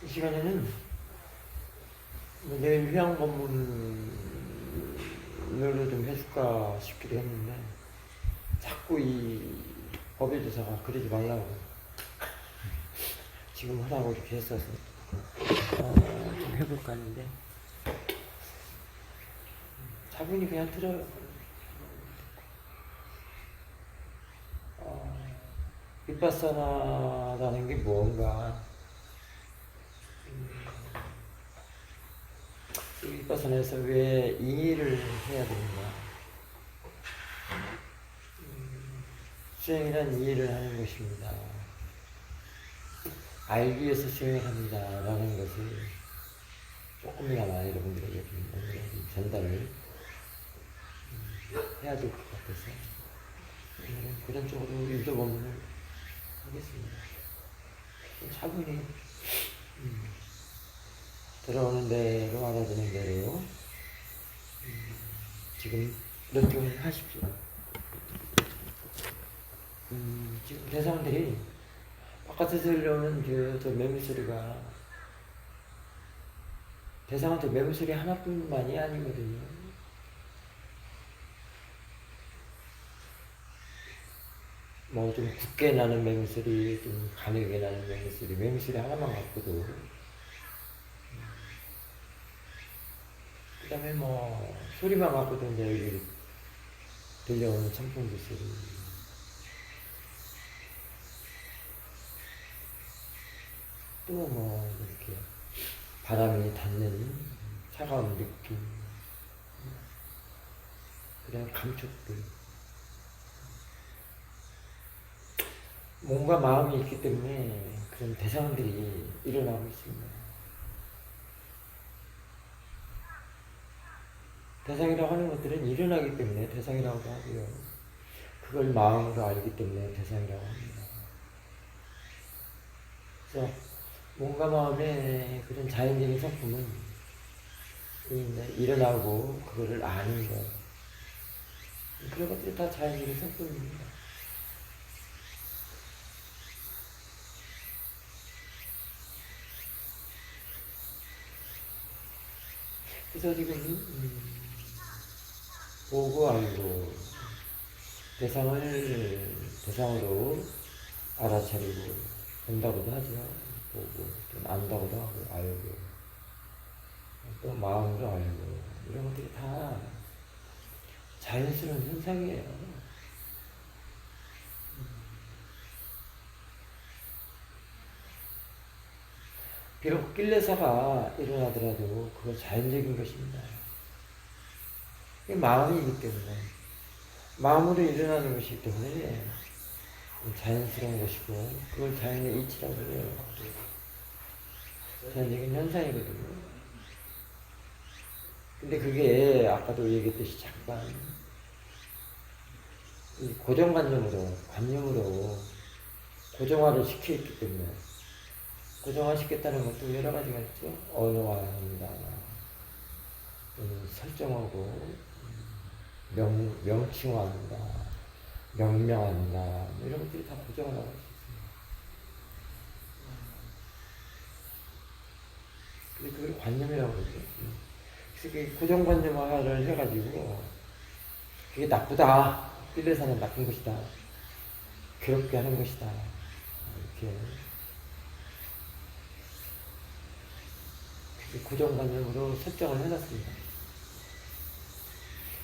이 시간에는 내일 휴양 법문으로 좀 해줄까 싶기도 했는데 자꾸 이 법의조사가 그러지 말라고 지금 하라고 이렇게 했어서 좀 해볼까 하는데 차분히 그냥 들어요. 윗바사나라는 게 뭔가, 윗바사나에서 왜 이 일을 해야 되는가, 수행이란 이 일을 하는 것입니다. 알기 위해서 수행을 합니다 라는 것을 조금이나마 여러분들에게 좀 전달을 해야 될 것 같아서 오늘은 그런 쪽으로 유도 법문을 하겠습니다. 차분히 들어오는 대로 알아주는 대로 지금 런칭을 하십시오. 지금 대상들이 바깥에서 들려오는 저 매물소리가 대상한테 매물소리 하나뿐만이 아니거든요. 뭐 좀 굵게 나는 매물소리, 좀 가늘게 나는 매물소리 하나만 갖고도 그 다음에 뭐 소리만 갖고도 이제 여기 들려오는 청풍기 소리, 또 뭐 이렇게 바람이 닿는 차가운 느낌, 그다음 감촉들, 몸과 마음이 있기 때문에 그런 대상들이 일어나고 있습니다. 대상이라고 하는 것들은 일어나기 때문에 대상이라고 하고요. 그걸 마음으로 알기 때문에 대상이라고 합니다. 그래서 몸과 마음의 그런 자연적인 성품은 일어나고 그거를 아는 것, 그런 것들이 다 자연적인 성품입니다. 그래서 지금 보고 알고 대상으로 알아차리고 본다고도 하죠. 보고 또 안다고도 하고 알고 또 마음으로 알고 이런 것들이 다 자연스러운 현상이에요. 비록 낄레사가 일어나더라도 그거 자연적인 것입니다. 마음이기 때문에 마음으로 일어나는 것이기 때문에 자연스러운 것이고 그걸 자연의 이치라고 해요. 자연적인 현상이거든요. 근데 그게 아까도 얘기했듯이 잠깐 관념으로 고정화를 시켜있기 때문에, 고정화 시켰다는 것도 여러 가지가 있죠. 언어화합니다. 설정하고 명칭화한다, 명명한다, 이런 것들이 다 고정을 하고 있습니다. 근데 그걸 관념이라고 그러죠. 그래서 고정관념화를 해가지고 그게 나쁘다, 삘레사는 나쁜 것이다, 괴롭게 하는 것이다, 이렇게 고정관념으로 설정을 해놨습니다.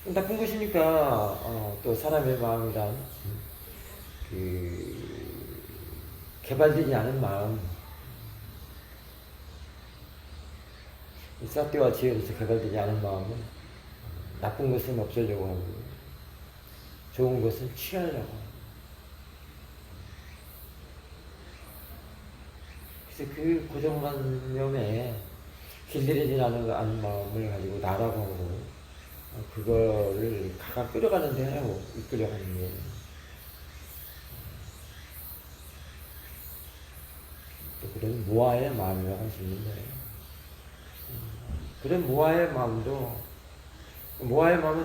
나쁜 것이니까 또 사람의 마음이란 개발되지 않은 마음, 사띠와 지혜로서 개발되지 않은 마음은 나쁜 것은 없애려고 하고 좋은 것은 취하려고 하고, 그래서 그 고정관념에 길들이지 않은 마음을 가지고 나라고 하고 그거를 각각 끌어가는 데 하고 이끌려가는 게 또 그런 무아의 마음이라고 할 수 있는데, 그런 무아의 마음은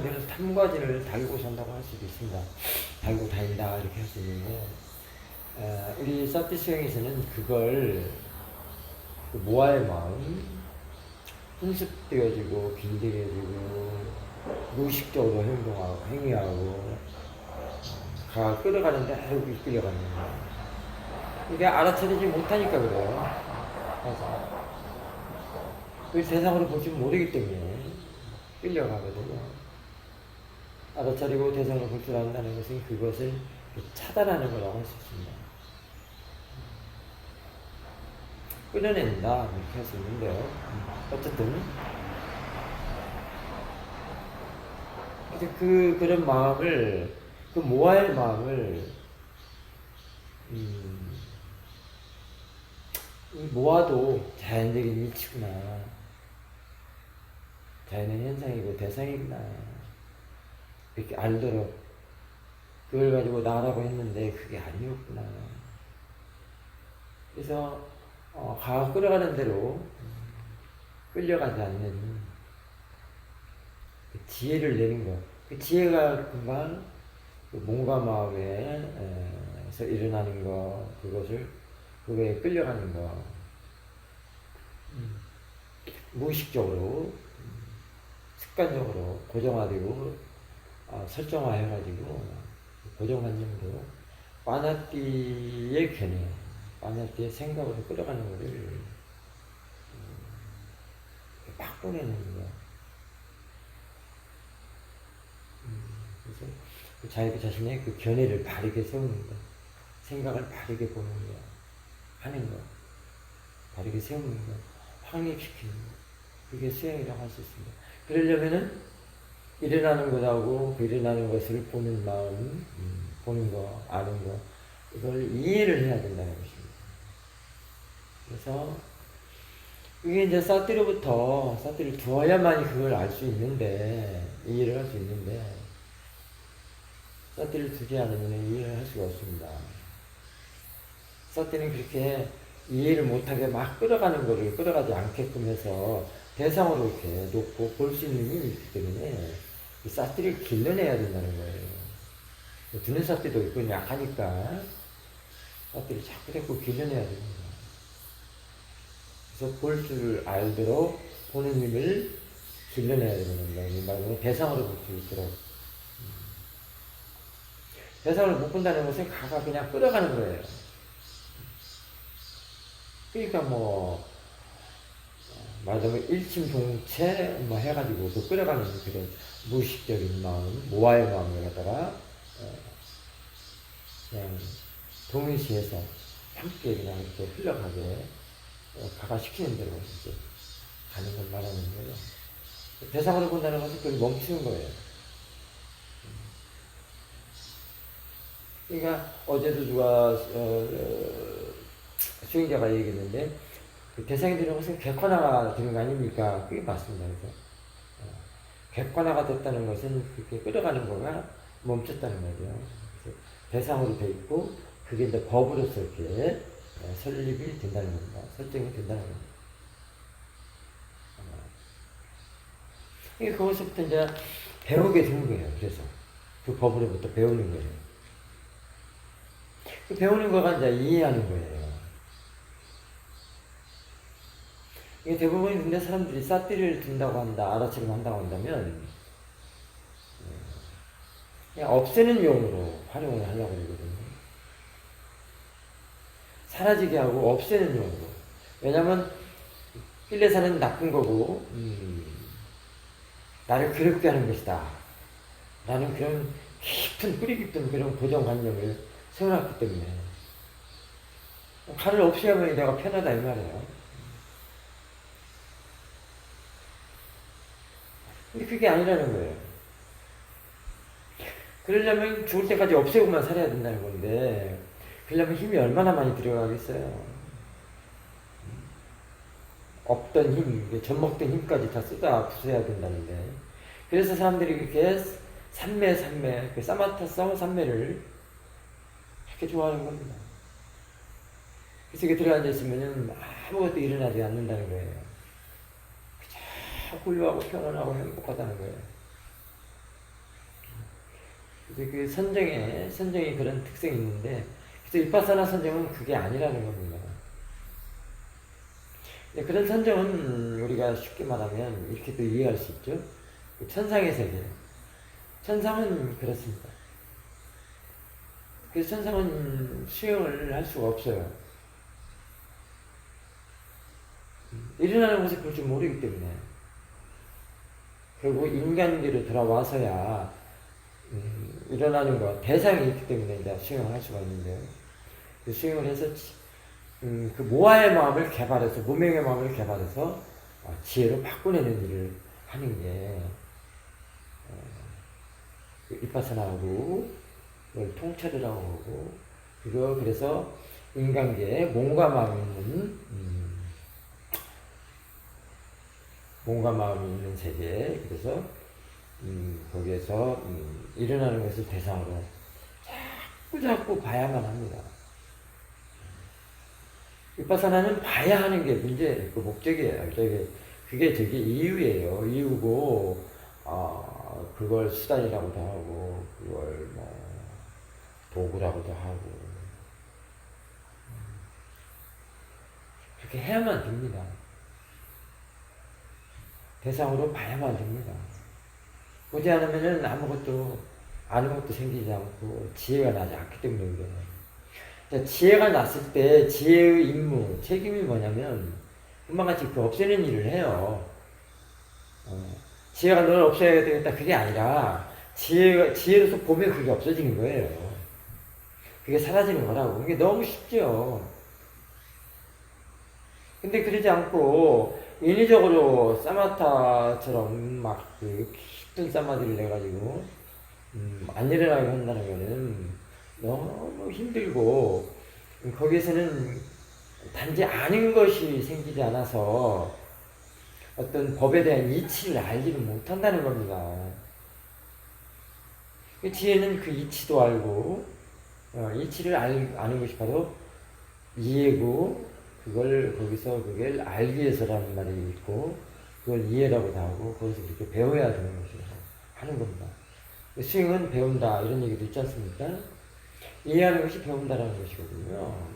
내가 탐과진을 달고 산다고 할 수도 있습니다. 달고 다닌다 이렇게 할 수 있는데 우리 사티 수행에서는 그걸 그 모아의 마음, 훈습되어지고 길들여지고 무의식적으로 행위하고 가 끌어가는데 아주 이끌려가는 거예요. 이게 알아차리지 못하니까 그래요. 그래서 그 대상으로 보지 모르기 때문에 끌려가거든요. 알아차리고 대상으로 볼 줄 안다는 것은 그것을 차단하는 거라고 할 수 있습니다. 끌어낸다 이렇게 할 수 있는데요. 어쨌든 그런 마음을, 그 모아의 마음을 이 모아도 자연적인 이치구나, 자연의 현상이고 대상이구나 이렇게 알도록, 그걸 가지고 나라고 했는데 그게 아니었구나. 그래서 가가 끌어가는 대로 끌려가지 않는 그 지혜를 내는 것. 그 지혜가 금방 그 몸과 마음에서 일어나는 것, 그거에 끌려가는 것. 무의식적으로, 습관적으로 고정화되고, 설정화해가지고, 고정관념으로, 빠나띠의 견해, 빠나띠의 생각으로 끌어가는 것을 막 보내는 거야. 그래서 그 자기 자신의 그 견해를 바르게 세우는 거, 생각을 바르게 보는 거, 하는 거, 바르게 세우는 거, 확립시키는 거, 그게 수행이라고 할 수 있습니다. 그러려면은 일어나는 것하고 그 일어나는 것을 보는 마음, 보는 거, 아는 거, 이걸 이해를 해야 된다는 것입니다. 그래서 그게 이제 사티를 두어야만이 그걸 알 수 있는데, 이해를 할 수 있는데, 사티를 두지 않으면 이해를 할 수가 없습니다. 사티는 그렇게 이해를 못하게 막 끌어가지 않게끔 해서 대상으로 이렇게 놓고 볼 수 있는 힘이 있기 때문에 이 사티를 길러내야 된다는 거예요. 두는 사티도 있고 약하니까 사티를 자꾸 길러내야 됩니다. 그래서 볼 줄 알도록 보는 힘을 길러내야 되는 겁니다. 이 말은 대상으로 볼 수 있도록. 대상을 못 본다는 것은 가가 그냥 끌어가는 거예요. 그러니까 말하자면 일심동체 해가지고 그 끌어가는 그런 무의식적인 마음, 모아의 마음을 갖다가 그냥 동일시해서 함께 그냥 이렇게 흘러가게 가가 시키는 대로 이제 가는 걸 말하는 거예요. 대상으로 본다는 것은 그걸 멈추는 거예요. 그러니까 어제도 누가 수행자가 얘기했는데 그 대상이 되는 것은 객관화가 되는 거 아닙니까? 그게 맞습니다. 그래서 객관화가 됐다는 것은 그렇게 끌어가는 거가 멈췄다는 거죠. 그래서 대상으로 돼 있고 그게 이제 법으로서 이렇게 설립이 된다는 겁니다. 설정이 된다는 겁니다. 그것부터 이제 배우게 되는 거예요. 그래서 그 법으로부터 배우는 거예요. 그 배우는 거가 이제 이해하는 거예요. 이게 대부분 근데 사람들이 사띠를 둔다고 한다, 알아채기만 한다고 한다면 그냥 없애는 용으로 활용을 하려고 그러거든요. 사라지게 하고 없애는 용으로. 왜냐면 필레사는 나쁜 거고 나를 괴롭게 하는 것이다 라는 그런 뿌리 깊은 그런 고정관념을 세워놨기 때문에 칼을 없애야만 내가 편하다 이 말이에요. 근데 그게 아니라는 거예요. 그러려면 죽을 때까지 없애고만 살아야 된다는 건데, 그러려면 힘이 얼마나 많이 들어가겠어요. 없던 힘, 젖먹던 힘까지 다 쏟아 부숴야 된다는데. 그래서 사람들이 이렇게 산매, 그 사마타사 산매를 이렇게 좋아하는 겁니다. 그래서 이게 들어앉아있으면 아무것도 일어나지 않는다는 거예요. 훌륭하고 편안하고 행복하다는 거예요. 그 선정이 그런 특성이 있는데, 그래서 위파사나 선정은 그게 아니라는 겁니다. 그런 선정은 우리가 쉽게 말하면 이렇게 또 이해할 수 있죠. 천상의 세계. 천상은 그렇습니다. 그래서 천상은 수용을 할 수가 없어요. 일어나는 것을 볼 줄 모르기 때문에. 결국 인간계로 돌아와서야 일어나는 것, 대상이 있기 때문에 이제 수용을 할 수가 있는데요. 그 수용을 해서 그 모아의 마음을 개발해서, 무명의 마음을 개발해서 지혜로 바꿔내는 일을 하는 게 비파사나하고 그걸 통찰이라고 하고, 그래서 인간계에 몸과 마음이 있는 몸과 마음이 있는 세계, 그래서 거기에서 일어나는 것을 대상으로 자꾸 봐야만 합니다. 비파사나는 봐야 하는 게 문제, 그 목적이에요. 그게 이유예요. 이유고, 그걸 수단이라고도 하고, 그걸 도구라고도 하고. 그렇게 해야만 됩니다. 대상으로 봐야만 됩니다. 보지 않으면은 아는 것도 생기지 않고, 지혜가 나지 않기 때문에 그래요. 지혜가 났을 때 지혜의 임무, 책임이 뭐냐면 금방같이 그 없애는 일을 해요. 지혜가 널 없애야 되겠다 그게 아니라 지혜로서 보면 그게 없어지는 거예요. 그게 사라지는 거라고. 그게 너무 쉽죠. 근데 그러지 않고 인위적으로 사마타처럼 그 깊은 사마디를 내가지고 안 일어나게 한다는 거는 너무 힘들고, 거기에서는 단지 아는 것이 생기지 않아서 어떤 법에 대한 이치를 알지를 못한다는 겁니다. 그 지혜는 그 이치도 알고, 이치를 아는 것이 바로 이해고, 그걸 알기 위해서라는 말이 있고, 그걸 이해라고도 하고, 그것을 이렇게 배워야 되는 것을 하는 겁니다. 수행은 배운다, 이런 얘기도 있지 않습니까? 이해하는 것이 배운다라는 것이거든요.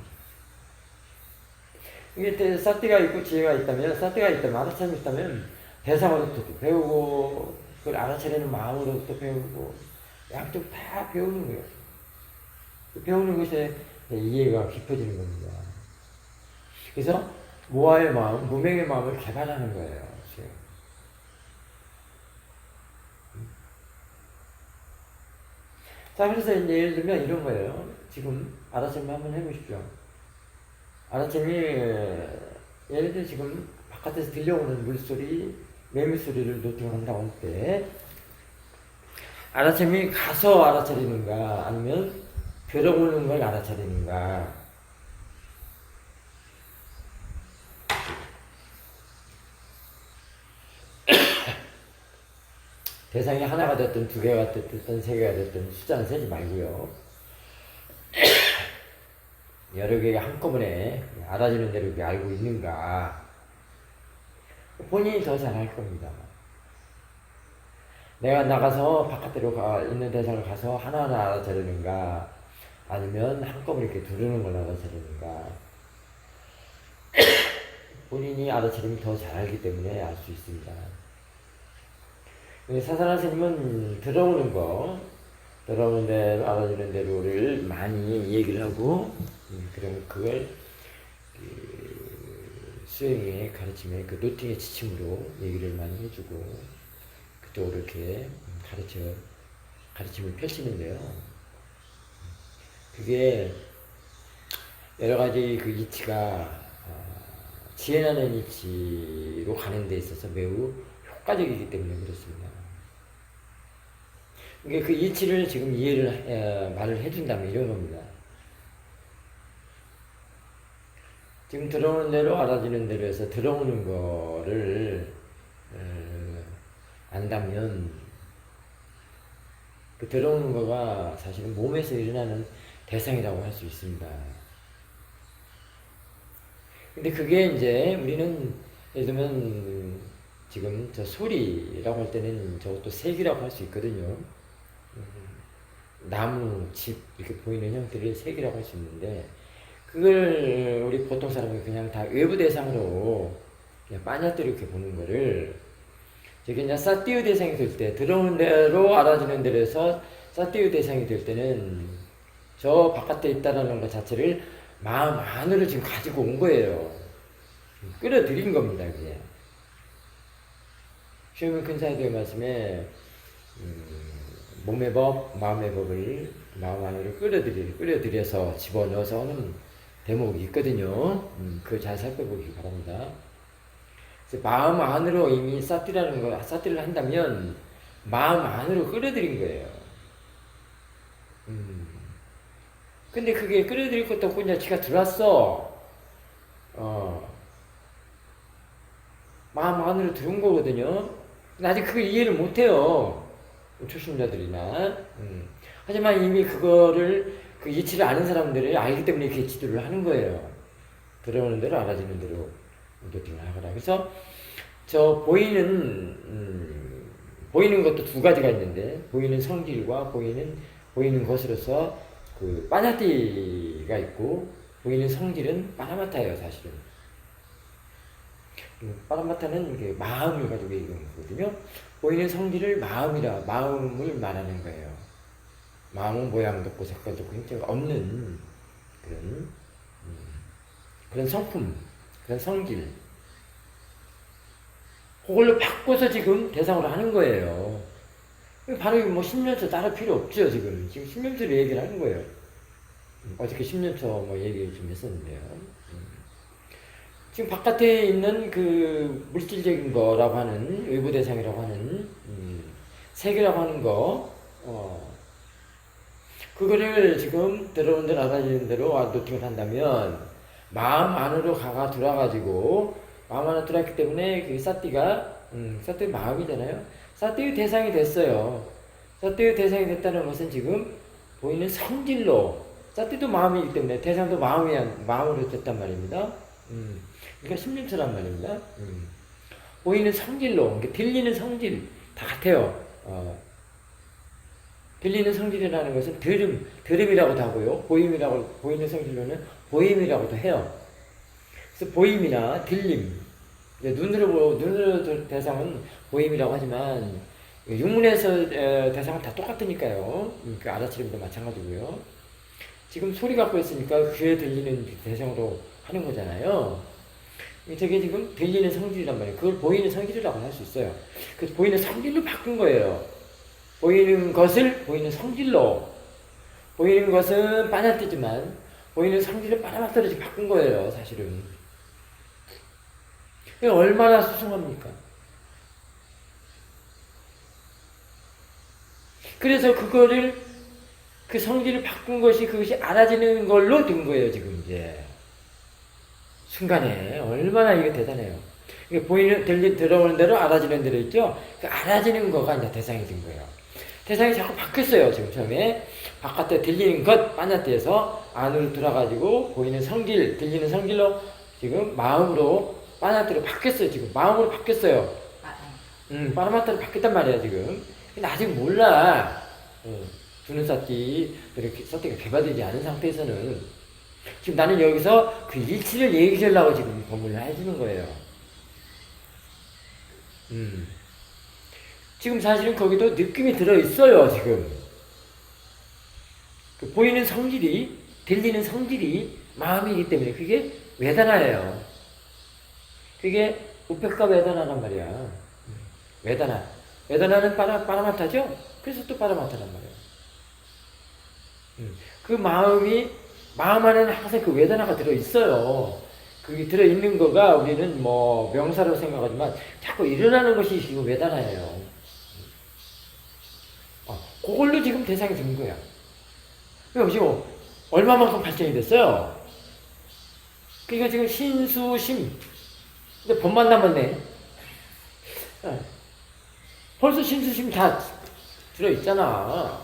이게 사티가 있고 지혜가 있다면, 알아차림이 있다면, 대상으로부터 배우고, 그걸 알아차리는 마음으로부터 배우고, 양쪽 다 배우는 거예요. 배우는 것에 이해가 깊어지는 겁니다. 그래서 모아의 마음, 무명의 마음을 개발하는 거예요. 자, 그래서 이제 예를 들면 이런 거예요. 지금 알아차림 한번 해보십시오. 알아차림이 예를 들어 지금 바깥에서 들려오는 물소리, 매물소리를 노팅을 한다고 할 때 알아차림이 가서 알아차리는가 아니면 들어오는 걸 알아차리는가. 대상이 하나가 됐든 두 개가 됐든 세 개가 됐든 숫자는 세지 말고요. 여러 개가 한꺼번에 알아지는 대로 이렇게 알고 있는가. 본인이 더 잘할 겁니다. 내가 나가서 바깥으로 있는 대상을 가서 하나하나 알아차리는가 아니면 한꺼번에 이렇게 두르는 걸 알아차리는가. 본인이 알아차리면 더 잘 알기 때문에 알 수 있습니다. 사사나 스님은 들어오는 대로 알아주는 대로를 많이 얘기를 하고, 그럼 그걸 수행의 가르침에 그 노팅의 지침으로 얘기를 많이 해주고, 그쪽으로 이렇게 가르침을 펼치는데요. 그게 여러 가지 그 이치가 지혜라는 이치로 가는 데 있어서 매우 효과적이기 때문에 그렇습니다. 그러니까 그 이치를 지금 말을 해준다면 이런 겁니다. 지금 들어오는 대로 알아지는 대로 해서 들어오는 거를 안다면 그 들어오는 거가 사실은 몸에서 일어나는 대상이라고 할 수 있습니다. 근데 그게 이제 우리는 예를 들면 지금 저 소리라고 할 때는 저것도 색이라고 할 수 있거든요. 나무, 집 이렇게 보이는 형태를 색이라고 할 수 있는데 그걸 우리 보통 사람이 그냥 다 외부 대상으로 그냥 빠냐띠 이렇게 보는 거를 저게 이제 사띠의 대상이 될 때, 들어오는 대로 알아주는 대로에서 사띠의 대상이 될 때는 저 바깥에 있다라는 것 자체를 마음 안으로 지금 가지고 온 거예요. 끌어들인 겁니다, 그게. 시험의 근사의 말씀에, 몸의 법, 마음의 법을 마음 안으로 끌어들여서 집어넣어서 하는 대목이 있거든요. 그거 잘 살펴보기 바랍니다. 그래서 마음 안으로 이미 사띠를 한다면 마음 안으로 끌어들인 거예요. 근데 그게 끌어들일 것도 없고 그냥 지가 들어왔어. 마음 안으로 들어온 거거든요. 근데 아직 그걸 이해를 못해요. 초심자들이나. 하지만 이미 그거를, 그 이치를 아는 사람들이 알기 때문에 이렇게 지도를 하는 거예요. 들어오는 대로 알아지는 대로 노팅을 하거나. 그래서 저 보이는 것도 두 가지가 있는데, 보이는 성질과 보이는 것으로서 그 빠냐띠가 있고, 보이는 성질은 빠라마타예요, 사실은. 빠라마타는 이게 마음을 가지고 얘기하는 거거든요. 보이는 성질을 마음을 말하는 거예요. 마음은 모양도 없고 색깔도 없고 형태가 없는 그런 성품, 그런 성질. 그걸로 바꿔서 지금 대상으로 하는 거예요. 바로 뭐 10년차 따로 필요 없죠, 지금. 지금 10년차로 얘기를 하는 거예요. 어저께 10년차 뭐 얘기 좀 했었는데요. 지금 바깥에 있는 그 물질적인 거라고 하는, 외부 대상이라고 하는, 세계라고 하는 거, 그거를 지금 들어온 대로 알아지는 대로 노팅을 한다면, 마음 안으로 들어와가지고, 마음 안으로 들어왔기 때문에 그 사띠가 마음이잖아요. 사띠의 대상이 됐어요. 사띠의 대상이 됐다는 것은 지금 보이는 성질로, 사띠도 마음이기 때문에 대상도 마음으로 됐단 말입니다. 그러니까 10년차란 말입니다. 보이는 성질로, 그러니까 들리는 성질, 다 같아요. 들리는 성질이라는 것은 들음이라고도 하고요. 보이는 성질로는 보임이라고도 해요. 그래서 보임이나 들림, 눈으로 대상은 보임이라고 하지만, 육문에서 대상은 다 똑같으니까요. 그 알아차림도 마찬가지고요. 지금 소리 갖고 있으니까 귀에 들리는 대상으로 하는 거잖아요. 저게 지금 들리는 성질이란 말이에요. 그걸 보이는 성질이라고 할 수 있어요. 그래서 보이는 성질로 바꾼 거예요. 보이는 것을 보이는 성질로. 보이는 것은 빠냐띠지만 보이는 성질을 빠라마타로 바꾼 거예요, 사실은. 얼마나 수승합니까? 그래서 그 성질을 바꾼 것이 그것이 알아지는 걸로 된 거예요, 지금 이제. 순간에. 얼마나 이게 대단해요. 이게 들어오는 대로 알아지는 대로 있죠? 그 알아지는 거가 이제 대상이 된 거예요. 대상이 자꾸 바뀌었어요, 지금 처음에. 바깥에 들리는 것, 빠냐띠에서 안으로 들어가지고 보이는 성질, 들리는 성질로 지금 마음으로 빠냐띠로 바뀌었어요, 지금. 마음으로 바뀌었어요. 빠라마타로 바뀌었단 말이야, 지금. 근데 아직 몰라. 두는 사띠, 이렇게 사띠가 개발되지 않은 상태에서는. 지금 나는 여기서 그 일치를 얘기하려고 지금 법문을 해주는 거예요. 지금 사실은 거기도 느낌이 들어있어요, 지금. 그 보이는 성질이, 들리는 성질이 마음이기 때문에 그게 외다나예요. 그게 우페카 외다나란 말이야. 외다나는 빠라마타죠? 그래서 또 빠라마타란 말이에요. 그 마음 안에는 항상 그 외다나가 들어있어요. 그게 들어있는 거가 우리는 뭐 명사로 생각하지만 자꾸 일어나는 것이 지금 외다나예요. 그걸로 지금 대상이 된 거야. 그러니까 지금 얼마만큼 발전이 됐어요? 그러니까 지금 신수심. 근데 법만 남았네. 벌써 신수심 다 들어있잖아.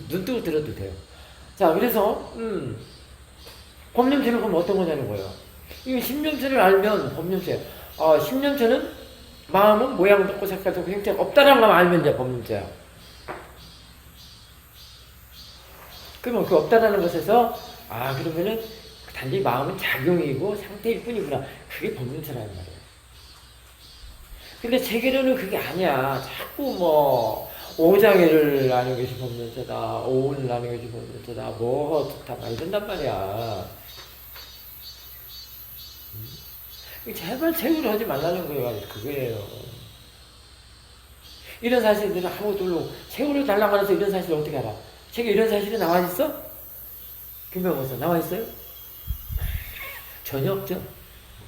눈 뜨고 들어도 돼요. 자, 그래서, 법념체는 그럼 어떤 거냐는 거예요. 이 신념체를 알면 법념체예요. 10년체는 마음은 모양도 없고 색깔도 없고 형태가 없다라는 걸 알면 이제 법념체야. 그러면 그 없다라는 것에서, 그러면은 단지 마음은 작용이고 상태일 뿐이구나. 그게 법륜체라는 말이에요. 근데 제게로는 그게 아니야. 자꾸 뭐 오장애를 아는 것이 법륜체다, 오운을 아는 것이 법륜체다, 뭐 어떻다 막 이런단 말이야. 제발 제구를 하지 말라는 거예요. 그거예요. 이런 사실들은 아무것도 모르고 세월을 달라고 해서 이런 사실을 어떻게 알아? 책에 이런 사실이 나와 있어? 김병호사 나와 있어요? 전혀 없죠.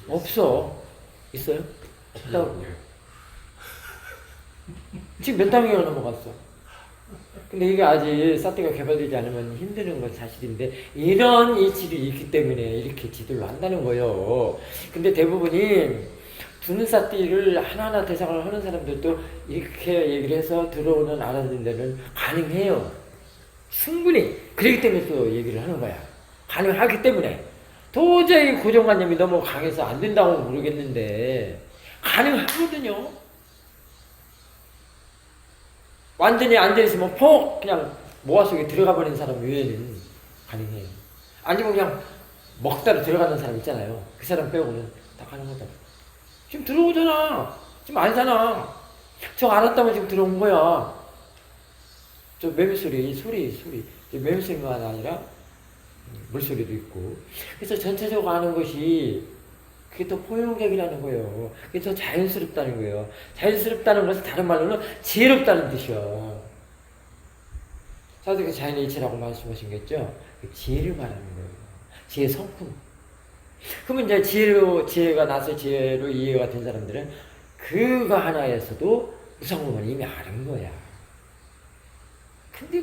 없어. 있어요? 없다고. 지금 몇 단계가 넘어갔어. 근데 이게 아직 사태가 개발되지 않으면 힘드는 건 사실인데 이런 이치들이 있기 때문에 이렇게 지도를 한다는 거예요. 근데 대부분이 두는 사띠를 하나하나 대상을 하는 사람들도 이렇게 얘기를 해서 들어오는 알아듣는 데는 가능해요. 충분히. 그렇기 때문에 또 얘기를 하는 거야. 가능하기 때문에. 도저히 고정관념이 너무 강해서 안 된다고 모르겠는데 가능하거든요. 완전히 앉아있으면 폭 그냥 모아 속에 들어가 버리는 사람 외에는 가능해요. 아니면 그냥 먹다로 들어가는 사람 있잖아요. 그 사람 빼고는 다 가능하다. 지금 들어오잖아. 지금 알잖아. 저 알았다면 지금 들어온 거야. 저 매미소리, 소리. 매미소리만 아니라 물소리도 있고. 그래서 전체적으로 아는 것이 그게 더 포용력이라는 거예요. 그게 더 자연스럽다는 거예요. 자연스럽다는 것은 다른 말로는 지혜롭다는 뜻이야. 사도가 자연의 이치라고 말씀하신 거겠죠? 그 지혜를 말하는 거예요. 지혜 성품. 그러면 이제 지혜가 나서 지혜로 이해가 된 사람들은 그거 하나에서도 무상공만 이미 아는 거야. 근데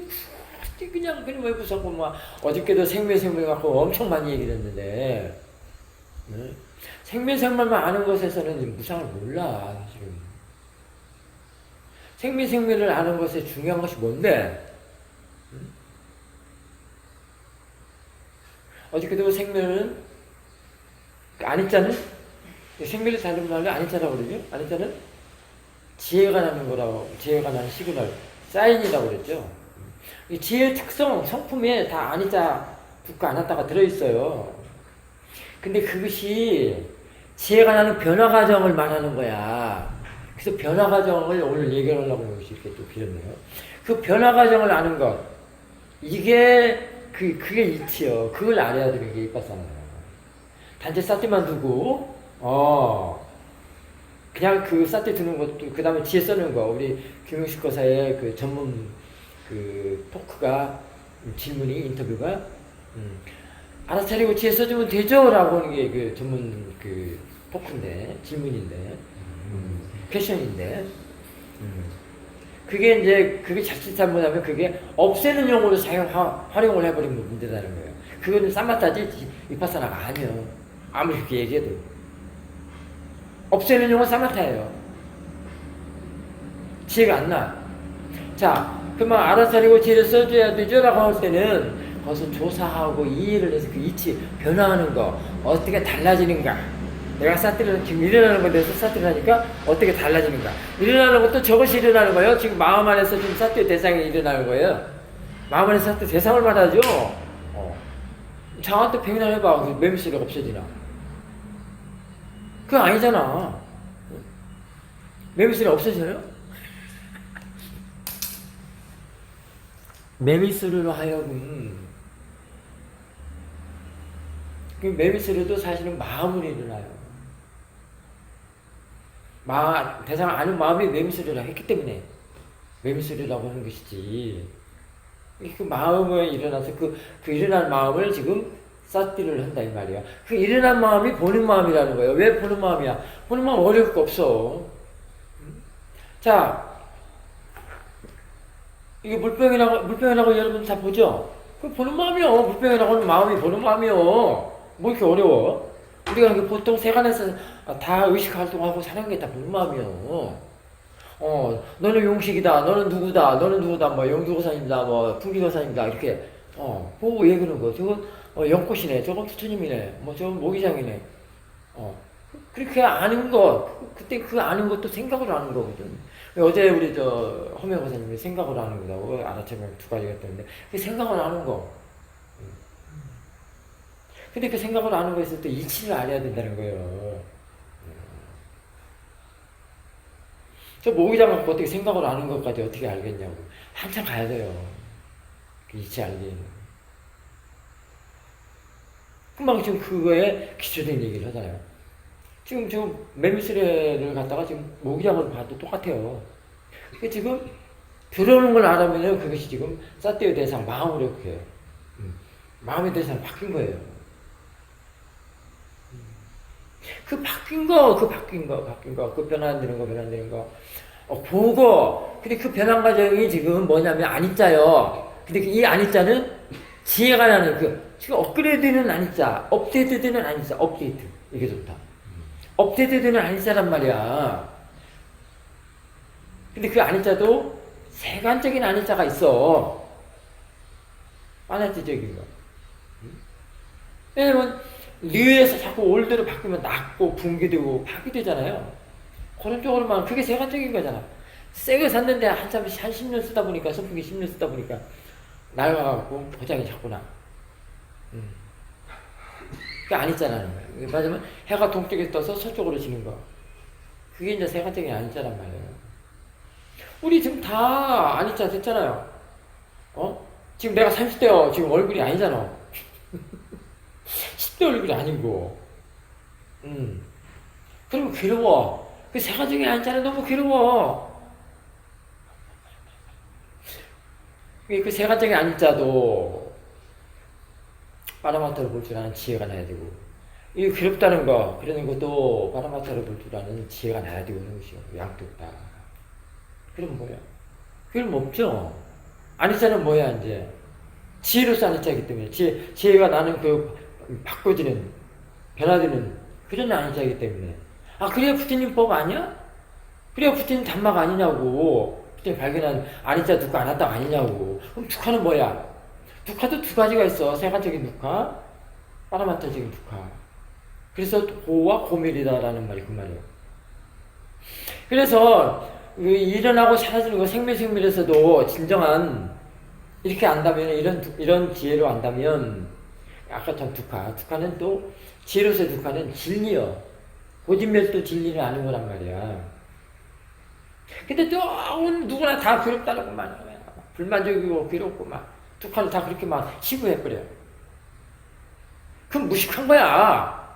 그냥 왜 무상공만 어저께도 생명 갖고 엄청 많이 얘기를 했는데 네? 생명만 아는 것에서는 무상을 몰라 사실은. 생명을 아는 것에 중요한 것이 뭔데? 어저께도 생명은 아니자는 생명을 다른 말로 아니자라고 그러죠. 아니자는 지혜가 나는 거라고, 지혜가 나는 시그널 사인이라고 그랬죠. 이 지혜의 특성 성품에 다 아니자 붙고 안았다가 들어있어요. 근데 그것이 지혜가 나는 변화 과정을 말하는 거야. 그래서 변화 과정을 오늘 얘기하려고 이렇게 또 빌었네요. 그 변화 과정을 아는 것, 이게 그게 이치요. 그걸 알아야 되는 게 이빠싸나요. 단지 사티만 두고 그냥 그 사티 두는 것도 그 다음에 지혜 써는 거. 우리 김용식 거사의 그 전문 그 토크가 질문이 인터뷰가 알아차리고 지혜 써주면 되죠? 라고 하는 게 그 전문 그 토크인데, 질문인데, 퀘션인데, 그게 이제, 그게 자칫 잘못하면 그게 없애는 용어로 활용을 해버리면 문제다는 거예요. 그거는 쌈마타지, 이파사나가 아니에요. 아무리 그렇게 얘기해도. 없애는 용어 쌈마타예요. 지혜가 안 나. 자, 그러면 알아차리고 지혜를 써줘야 되죠? 라고 할 때는, 거기서 조사하고 이해를 해서 그 이치 변화하는 거 어떻게 달라지는가. 내가 사티를 지금 일어나는 것에 대해서 사티를 하니까 어떻게 달라지는가. 일어나는 것도 저것이 일어나는 거예요. 지금 마음 안에서 지금 사티의 대상이 일어나는 거예요. 마음 안에서 사티 대상을 말하죠. 장한테 백날 해봐. 그 매미소리가 없어지나. 그거 아니잖아. 매미소리 없어져요? 매미소리로 하여금 그 매미소리도 사실은 마음으로 일어나요. 대상을 아는 마음이 매미소리라 했기 때문에 매미소리라고 하는 것이지. 그 마음에 일어나서 그 일어난 마음을 지금 사띠를 한다 이 말이야. 그 일어난 마음이 보는 마음이라는 거예요. 왜 보는 마음이야? 보는 마음 어려울 거 없어. 자, 이게 물병이라고 여러분 다 보죠? 그 보는 마음이요. 물병이라고 하는 마음이 보는 마음이요. 뭐 이렇게 어려워? 우리가 보통 세간에서 다 의식 활동하고 사는 게 다 보는 마음이요. 너는 용식이다. 너는 누구다. 뭐 영주고사님이다. 뭐 풍기고사님이다. 이렇게 보고 얘기하는 거. 저건 연꽃이네. 저건 부처님이네. 뭐 저건 모기장이네. 그렇게 아는 거. 그때 그 아는 것도 생각으로 아는 거거든. 어제 우리 허명 고사님이 생각으로 아는 거라고 알아채면 두 가지가 있던데 그 생각으로 아는 거. 근데 그 생각을 아는 거에서 또 이치를 알아야 된다는 거예요. 저 모기장 갖고 어떻게 생각을 아는 것까지 어떻게 알겠냐고. 한참 가야 돼요. 그 이치 알기에는. 금방 지금 그거에 기초된 얘기를 하잖아요. 지금 매미수레를 갖다가 지금 모기장으로 봐도 똑같아요. 그게 지금 들어오는 걸 알아보면 그것이 지금 사태의 대상, 마음으로 그렇게 해요. 마음의 대상이 바뀐 거예요. 그 바뀐 거, 그 변화되는 거. 그거. 근데 그 변환 과정이 지금 뭐냐면 아니자요. 근데 이 아니자는 지혜가 나는 지금 업그레이드는 아니자, 업데이트되는 아니자, 업데이트. 이게 좋다. 업데이트되는 아니자란 말이야. 근데 그 아니자도 세간적인 아니자가 있어. 파나티적인 거. 왜냐면 류에서 자꾸 올드로 바뀌면 낮고 붕괴되고 파괴되잖아요. 그런 쪽으로만 그게 세간적인 거잖아. 새 거 샀는데 한참 한 10년 쓰다 보니까 선풍기 10년 쓰다 보니까 낡아갖고 고장이 자꾸 나. 그게 아니잖아는 거야. 맞으면 해가 동쪽에 떠서 서쪽으로 지는 거. 그게 이제 세간적인 아니자란 말이에요. 우리 지금 다 아니자 됐잖아요. 지금 내가 30대요. 지금 얼굴이 아니잖아. 10대 얼굴이 아니고. 그러면 괴로워. 그 세간적인 아니자는 너무 괴로워. 그 세간적인 아니자도 파라마타를 볼 줄 아는 지혜가 나야 되고, 이 괴롭다는 거, 그러는 것도 파라마타를 볼 줄 아는 지혜가 나야 되고 하는 것이요. 양쪽 다. 그럼 뭐야? 그럼 없죠? 아니자는 뭐야, 이제? 지혜로서 아니자이기 때문에. 지혜가 나는 바꿔지는, 변화되는 그런 아니자이기 때문에. 그래야 부처님 법 아니야? 그래야 부처님 단막 아니냐고. 부처님 발견한 아니자 두카 아나딱 아니냐고. 그럼 두카는 뭐야? 두카도 두 가지가 있어. 세간적인 두카, 파라마타적인 두카. 그래서 고와 고멸이다라는 말이 그 말이에요. 그래서 일어나고 사라지는 거 생멸에서도 진정한 이렇게 안다면 이런 지혜로 안다면 아까처럼 두카는 또 지혜로서의 두카는 진리요. 고진멸도 진리를 아는 거란 말이야. 근데 또 누구나 다 괴롭다는 것만 불만족이고 괴롭고 막 두카는 다 그렇게 막 치부해버려. 그럼 무식한 거야.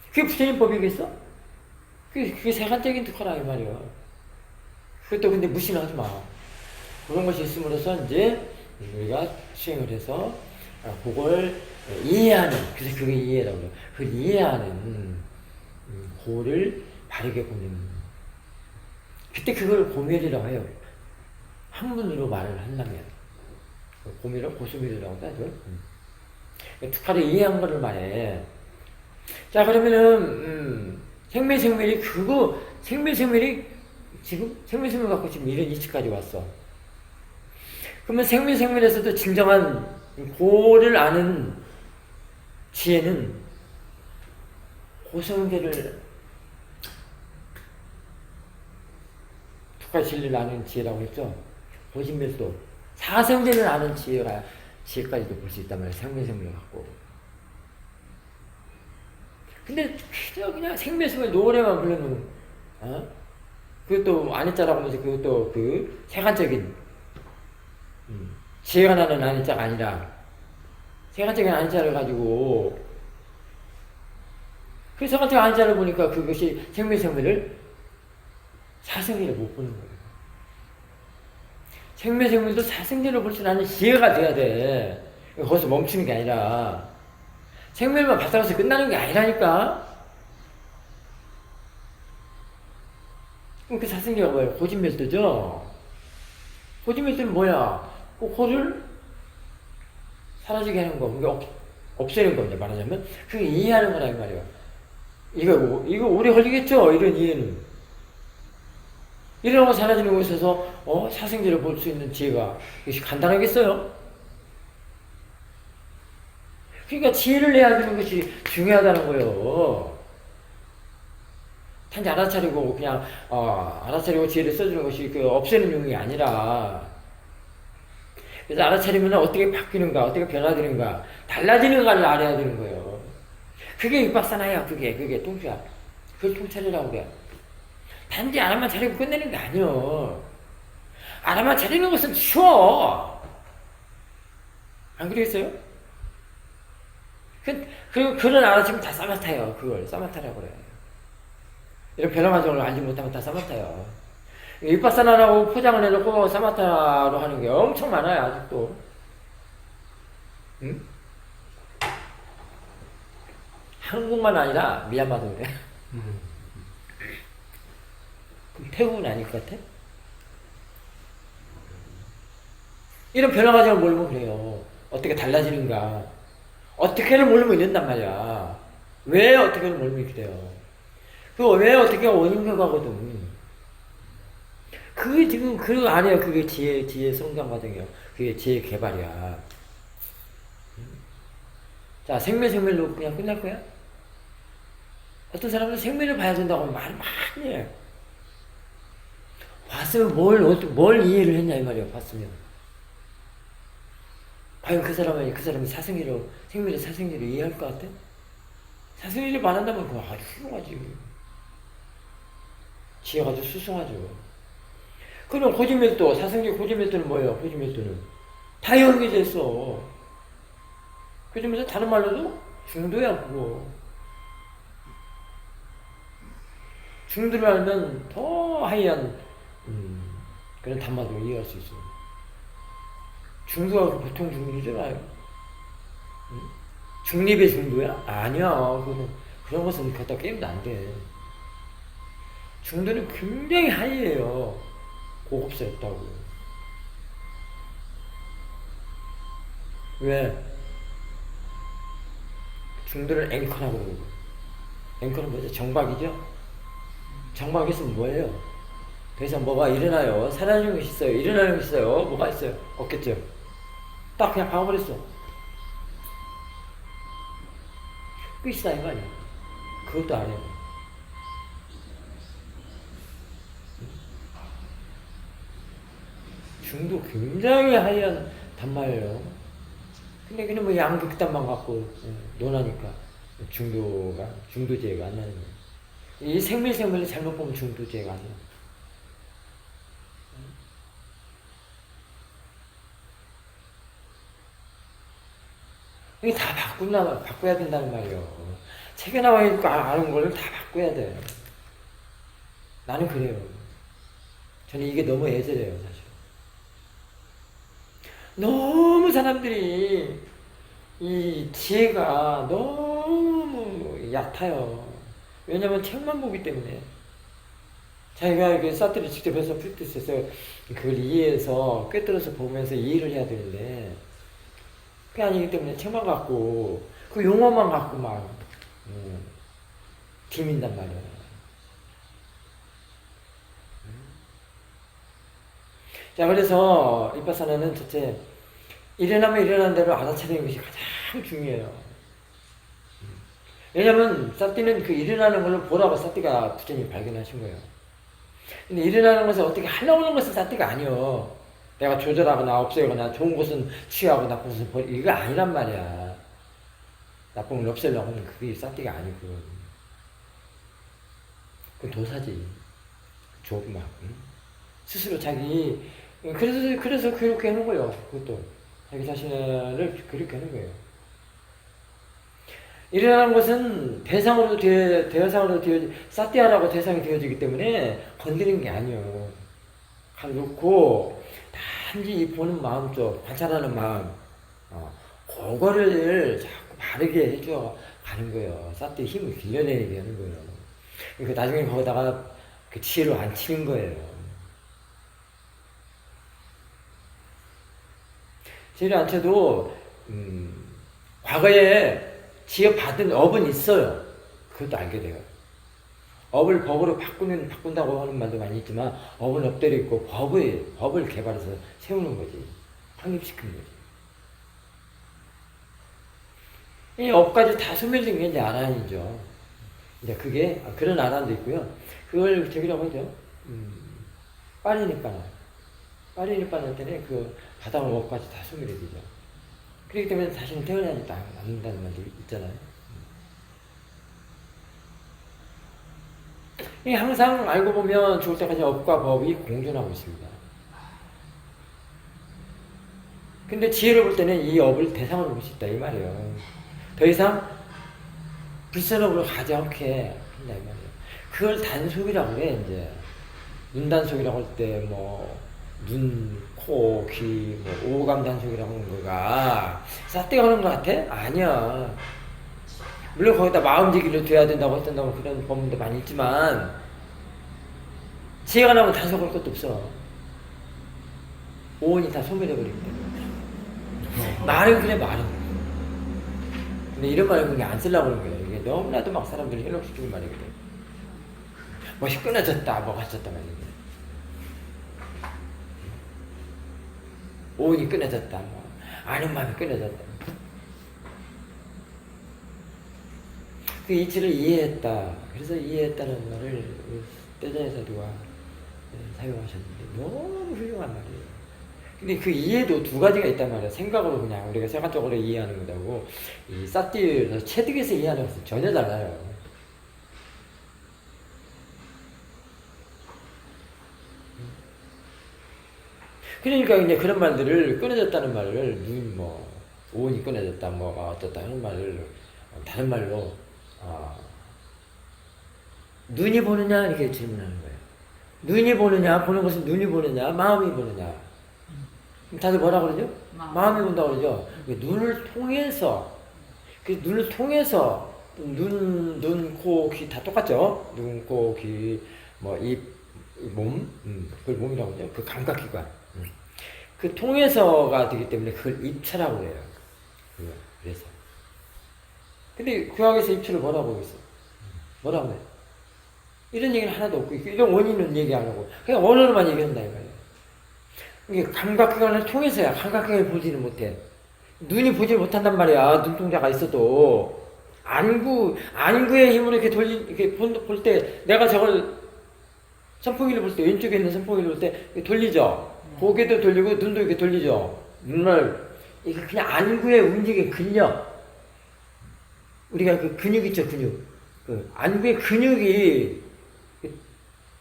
그게 부처님 법이겠어? 그게 세간적인 두카라 이 말이야. 그것도 근데 무시는 하지 마. 그런 것이 있음으로써 이제 우리가 수행을 해서 그걸 이해하는, 그래서 그게 이해라고 그래요. 그 이해하는 고를 바르게 보는, 그때 그걸 고멸이라고 해요. 한문으로 말을 한다면 고멸을 고수멸이라고 하죠. 두카를 이해한 거를 말해. 자, 그러면은 생멸이 지금 생멸 갖고 지금 이런 이치까지 왔어. 그러면 생멸에서도 진정한 고를 아는 지혜는 고성계를 두카 진리를 아는 지혜라고 했죠. 고진멸도 사성제를 아는 지혜까지도 볼 수 있단 말이에요. 생멸을 갖고. 근데 그냥 생멸을 노래만 부르면 그것도 아니자라고 하면서 그것도 그 세간적인 지혜가 나는 아니자가 아니라 세간적인 아니자를 가지고 그 세간적인 아니자를 보니까 그것이 생멸을 사성제를 못 보는 거예요. 생멸도 사성제를 볼 줄 아는 지혜가 돼야 돼. 거기서 멈추는 게 아니라 생멸만 바닥에서 끝나는 게 아니라니까. 그럼 그 사성제가 뭐예요? 고진멸도죠. 고진멸도는 뭐야? 그 고를 사라지게 하는 거, 그게 없애는 겁니다. 말하자면 그게 이해하는 거라 이 말이에요. 이거 오래 걸리겠죠? 이런 이해는. 일어나고 사라지는 곳에 있어서 사생제를 볼 수 있는 지혜가 이것이 간단하겠어요? 그러니까 지혜를 내야 되는 것이 중요하다는 거예요. 단지 알아차리고 그냥 알아차리고 지혜를 써주는 것이 그 없애는 용이 아니라, 그래서 알아차리면 어떻게 바뀌는가, 어떻게 변화되는가, 달라지는가를 알아야 되는 거예요. 그게 윗바사나야, 그게 통치야. 그걸 통찰이라고 그래. 단지 알아만 차리고 끝내는 게 아니요. 알아만 차리는 것은 쉬워. 안 그러겠어요? 그런 알아차리면 다 사마타예요. 그걸 사마타라고 그래. 이런 변화 과정을 알지 못하면 다 사마타예요. 윗바사나라고 포장을 해놓고 사마타로 하는 게 엄청 많아요, 아직도. 응? 한국만 아니라 미얀마도 그래. 그럼 태국은 아닐 것 같아? 이런 변화 과정을 모르면 그래요. 어떻게 달라지는가. 어떻게를 모르면 이런단 말이야. 왜 어떻게를 모르면 이렇게 돼요. 왜 어떻게가 원인 결과거든. 그게 지금 그거 아니에요. 그게 지혜 성장 과정이에요. 그게 지혜 개발이야. 자, 생멸로 그냥 끝날 거야? 어떤 사람은 생멸을 봐야 된다고 말 많이 해. 봤으면 뭘 이해를 했냐, 이 말이야, 봤으면. 과연 그 사람이 생멸의 사생리로 이해할 것 같아? 사생리를 말한다면 그거 아주 훌륭하지. 지혜가 아주 수승하죠. 그럼 고지멸도, 사생리 고지멸도는 뭐예요? 고지멸도는 다연계져 있어. 그러면서 다른 말로도 중도야, 그거. 중도를 알면 더 하이한 그런 단말로 이해할 수 있어. 중도가 보통 중도잖아요. 중립의 중도야? 아니야. 그런 것은 갖다 게임도 안 돼. 중도는 굉장히 하이해요. 고급스럽다고. 왜? 중도를 앵커라고 그러고. 앵커는 뭐죠? 정박이죠? 정박이 있으면 뭐예요? 그래서 뭐가 일어나요? 사라지는 것이 있어요. 일어나는 것이 있어요. 뭐가 있어요? 없겠죠? 딱 그냥 박아버렸어. 끝이다, 이 말이야. 그것도 안 해요. 중도 굉장히 하얀 단말이에요. 근데 그냥 뭐 양극단만 갖고 논하니까 중도제가 안 나는 거예요. 이 생밀을 잘못 보면 중도제가 아니야. 이게 다 바꿔야 된다는 말이에요. 책에 나와 있고 아는 거를 다 바꿔야 돼. 나는 그래요. 저는 이게 너무 애절해요, 사실. 너무 사람들이 이 지혜가 너무 얕아요. 왜냐면 책만 보기 때문에. 자기가 이렇게 사태를 직접 해서 프리티스에서 그걸 이해해서 꿰뚫어서 보면서 이해를 해야 되는데 그게 아니기 때문에 책만 갖고 그 용어만 갖고 막 디민단 말이야. 자, 그래서 윗바사나는 첫째 일어나면 일어나는 대로 알아차리는 것이 가장 중요해요. 왜냐면 사띠는 그 일어나는 걸로 보라고 사띠가 부처님이 발견하신 거예요. 근데 일어나는 것을 어떻게 하려고 하는 것은 사띠가 아니요. 내가 조절하거나 없애거나 좋은 것은 취하고 나쁜 것은 버리고 이거 아니란 말이야. 나쁜 걸 없애려고 하는 그게 사띠가 아니고. 그건 도사지. 조막. 스스로 자기 그래서 그렇게 하는 거예요. 그것도 자기 자신을 그렇게 하는 거예요. 일어나는 것은 대상으로 사띠아라고 대상이 되어지기 때문에 건드리는 게 아니에요. 놓고 단지 보는 마음 쪽, 관찰하는 마음, 그거를 자꾸 바르게 해줘 가는 거예요. 사띠의 힘을 길러내게 하는 거예요. 그러니까 나중에 거기다가 그 지혜로 안 치는 거예요. 지혜를 안 쳐도 과거에 지혜 받은 업은 있어요. 그것도 알게 돼요. 업을 법으로 바꾼다고 하는 말도 많이 있지만 업은 업대로 있고 법을 개발해서 세우는 거지. 확립시키는 거지. 이 업까지 다 소멸된 게 이제 아란이죠. 이제 그게 그런 아란도 있고요. 그걸 저기라고 하죠. 빠리니까 파리니 빠질 때는 그 바닥을 먹고까지 다 소멸해지죠. 그렇기 때문에 다시는 태어나지 않는다는 말도 있잖아요. 이 항상 알고 보면 죽을 때까지 업과 법이 공존하고 있습니다. 근데 지혜를 볼 때는 이 업을 대상으로 볼 수 있다 이 말이에요. 더 이상 불선업으로 가지 않게 한다 이 말이에요. 그걸 단속이라고 그래. 이제 눈단속이라고 할 때 뭐 눈, 코, 귀, 뭐 오감 단속이라고 하는 거가 싹대가 하는 것 같아? 아니야. 물론 거기다 마음지기를 돼야 된다고 했던다고 그런 법문도 많이 있지만 지혜가 나면 단속할 것도 없어. 오온이 다 소멸해버리기 때문에. 말은 그래 말은. 근데 이런 말은 그게 안 쓰려고 그러는 거야. 이게 너무나도 막 사람들이 현혹시키는 말이거든. 뭐이 끊어졌다 뭐가 졌다 말이야. 오온이 끊어졌다 뭐 아는 마음이 끊어졌다. 그 이치를 이해했다. 그래서 이해했다는 말을 떼자의 사도가 사용하셨는데 너무 훌륭한 말이에요. 근데 그 이해도 두 가지가 있단 말이에요. 생각으로 그냥 우리가 생각적으로 이해하는 것하고 이 사띠에서 체득에서 이해하는 것은 전혀 달라요. 그러니까 이제 그런 말들을 끊어졌다는 말을 오온이 끊어졌다 어떻다 하는 말을 다른 말로 눈이 보느냐 이렇게 질문하는 거예요. 눈이 보느냐 보는 것은 눈이 보느냐 마음이 보느냐. 다들 뭐라 그러죠? 마음이 본다고 그러죠. 눈을 통해서 눈, 코, 귀 다 똑같죠? 눈, 코, 귀, 입, 몸, 그걸 몸이라고 그러죠. 그 감각기관. 그 통해서가 되기 때문에 그걸 입체라고 해요. 그래서. 근데 구약에서 입체를 뭐라고 하겠어? 뭐라고 해? 이런 얘기는 하나도 없고, 이런 원인은 얘기 안 하고, 그냥 언어로만 얘기한다, 이 말이에요. 이게 감각기관을 통해서야, 감각기관을 보지는 못해. 눈이 보지 못한단 말이야, 눈동자가 있어도. 안구의 힘으로 이렇게 이렇게 볼 때, 내가 저걸 선풍기를 볼 때, 왼쪽에 있는 선풍기를 볼 때, 돌리죠? 고개도 돌리고, 눈도 이렇게 돌리죠? 이게 그냥 안구의 움직임, 근력. 우리가 그 근육 있죠, 근육. 그 안구의 근육이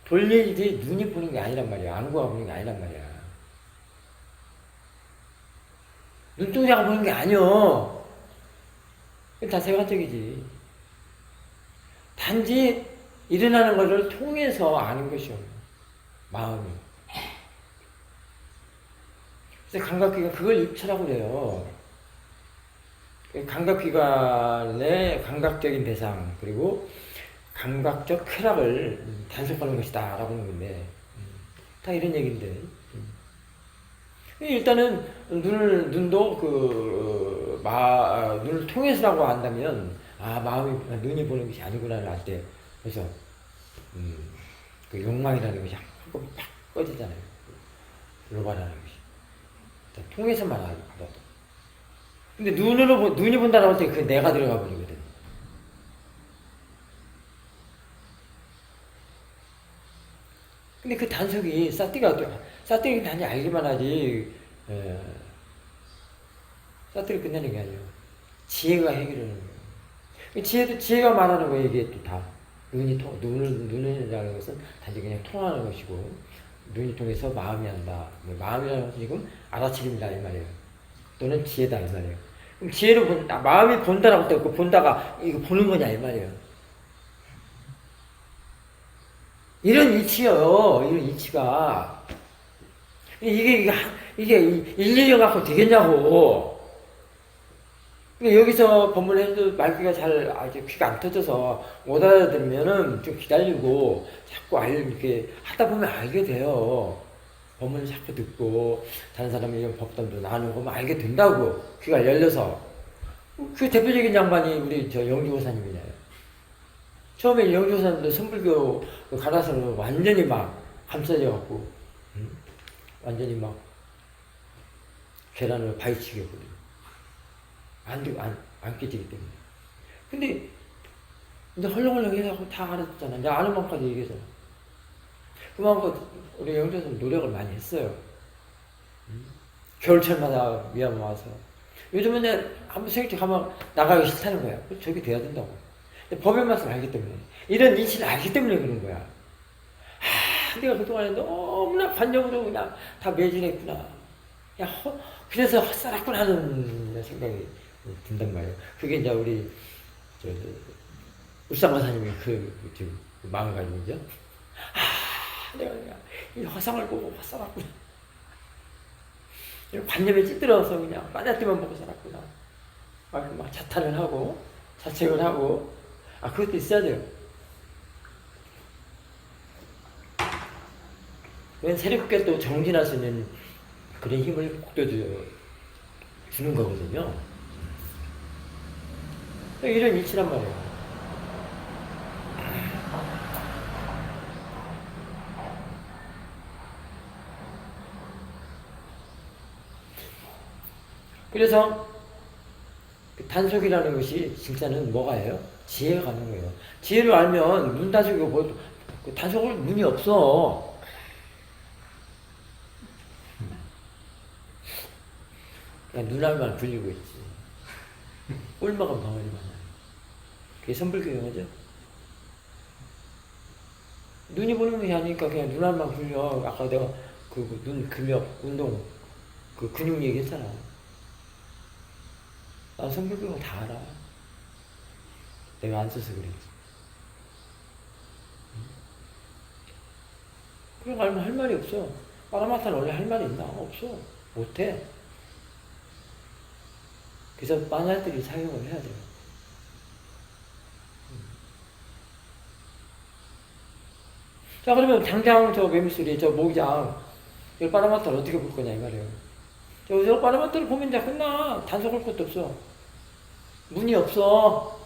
돌리지 눈이 보는 게 아니란 말이야. 안구가 보는 게 아니란 말이야. 눈동자가 보는 게 아니여. 다 세관적이지. 단지 일어나는 것을 통해서 아는 것이요. 마음이. 그래서 감각기관, 그걸 입체라고 그래요. 감각기관의 감각적인 대상, 그리고 감각적 쾌락을 단속하는 것이다 라고 하는 건데 다 이런 얘기인데 일단은 눈도 눈을 통해서라고 한다면 눈이 보는 것이 아니구나를 알 때 그래서 그 욕망이라는 것이 한꺼번에 팍 꺼지잖아요. 로바라는 것이 통해서만 알아도. 근데 눈이 본다라고 할 때 그 내가 들어가 버리거든. 근데 그 단속이 사띠가 단지 알기만 하지 사띠를 끝내는 게 아니에요. 지혜가 해결하는 거예요. 지혜가 말하는 거예요. 이게 또 다 눈이라는 것은 단지 그냥 통하는 것이고 눈이 통해서 마음이 한다. 마음이라는 것은 지금 알아차림이다 이 말이에요. 또는 지혜다 이 말이에요. 그럼 지혜를 마음이 본다라고 할 때 그 본다가 이거 보는 거냐 이 말이에요. 이런 이치요. 이런 이치가 이게 일일이 갖고 되겠냐고. 여기서 법문을 해도 말귀가 아직 귀가 안 터져서 못 알아들으면은 좀 기다리고 자꾸 이렇게 하다 보면 알게 돼요. 법문을 자꾸 듣고 다른 사람이 이런 법담도 나누고 알게 된다고. 귀가 열려서. 그 대표적인 양반이 우리 영주고사님이잖아요. 처음에 영주고사님도 선불교 가라서는 완전히 막 감싸져갖고 완전히 막 계란을 바위치게 해버리고 안 깨지기 때문에. 근데 이제 헐렁헐렁 해갖고 다 알아듣잖아. 내가 아는 마음까지 얘기해서. 그 마음껏 우리 영주고사님 노력을 많이 했어요. 겨울철마다 위암 와서. 요즘은 이제 한번 생일때 가면 나가기 싫다는 거야. 저기 돼야 된다고. 법의 맛을 알기 때문에. 이런 이치를 알기 때문에 그런 거야. 내가 그동안에 너무나 관념으로 그냥 다 매진했구나. 그래서 헛살았구나 하는 생각이 든단 말이에요. 그게 이제 우리, 울산마사님이 그 마음을 가지고 있죠. 내가 이 화상을 보고 헛살았구나. 관념에 찌들어서 그냥 빠자띠만 먹고 살았구나. 막 자탄을 하고, 자책을 하고, 그것도 있어야 돼요. 새롭게 또 정진할 수 있는 그런 힘을 꼭 주는 거거든요. 이런 이치란 말이에요. 그래서 단속이라는 것이 진짜는 뭐가예요? 지혜가 가는 거예요. 지혜를 알면 눈 단속이고 뭐, 단속을 눈이 없어. 그냥 눈알만 굴리고 있지. 꿀먹은 벙어리만. 그게 선불교용어죠. 눈이 보는 것이 아니니까 그냥 눈알만 굴려. 아까 내가 눈 근력 운동 그 근육 얘기했잖아. 난 선불교용 다 알아. 내가 안 써서 그랬지. 그런 거 알면 할 말이 없어. 빠라마타는 원래 할 말이 있나? 없어. 못해. 그래서 마냐들이 사용을 해야 돼요. 자, 그러면 당장 저 매미소리, 저 모기장, 이 빠라마타를 어떻게 볼 거냐, 이 말이에요. 저 빠라마타를 보면 이제 끝나. 단속할 것도 없어. 문이 없어.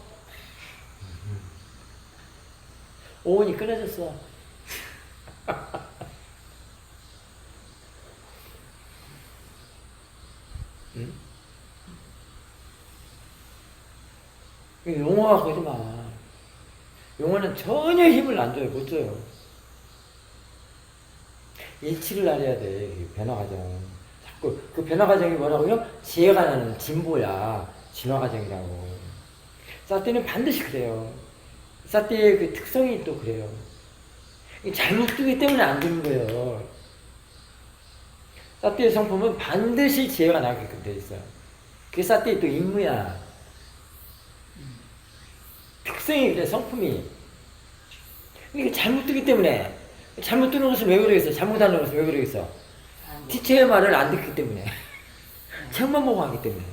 오온이 끊어졌어. 응? 용어가 그러지 마. 용어는 전혀 힘을 안 줘요. 못 줘요. 일치를 알아야 돼. 변화 과정. 자꾸 그 변화 과정이 뭐라고요? 지혜가 나는 진보야. 진화 과정이라고. 사띠는 반드시 그래요. 사띠의 그 특성이 또 그래요. 잘못 두기 때문에 안 되는 거예요. 사띠의 성품은 반드시 지혜가 나게끔 돼 있어요. 그게 사띠의 또 임무야. 특성이 그래, 성품이. 이게 잘못 두기 때문에. 잘못 두는 것은 왜 그러겠어? 잘못하는 것은 왜 그러겠어? 티처의 말을 안 듣기 때문에. 책만 보고 하기 때문에.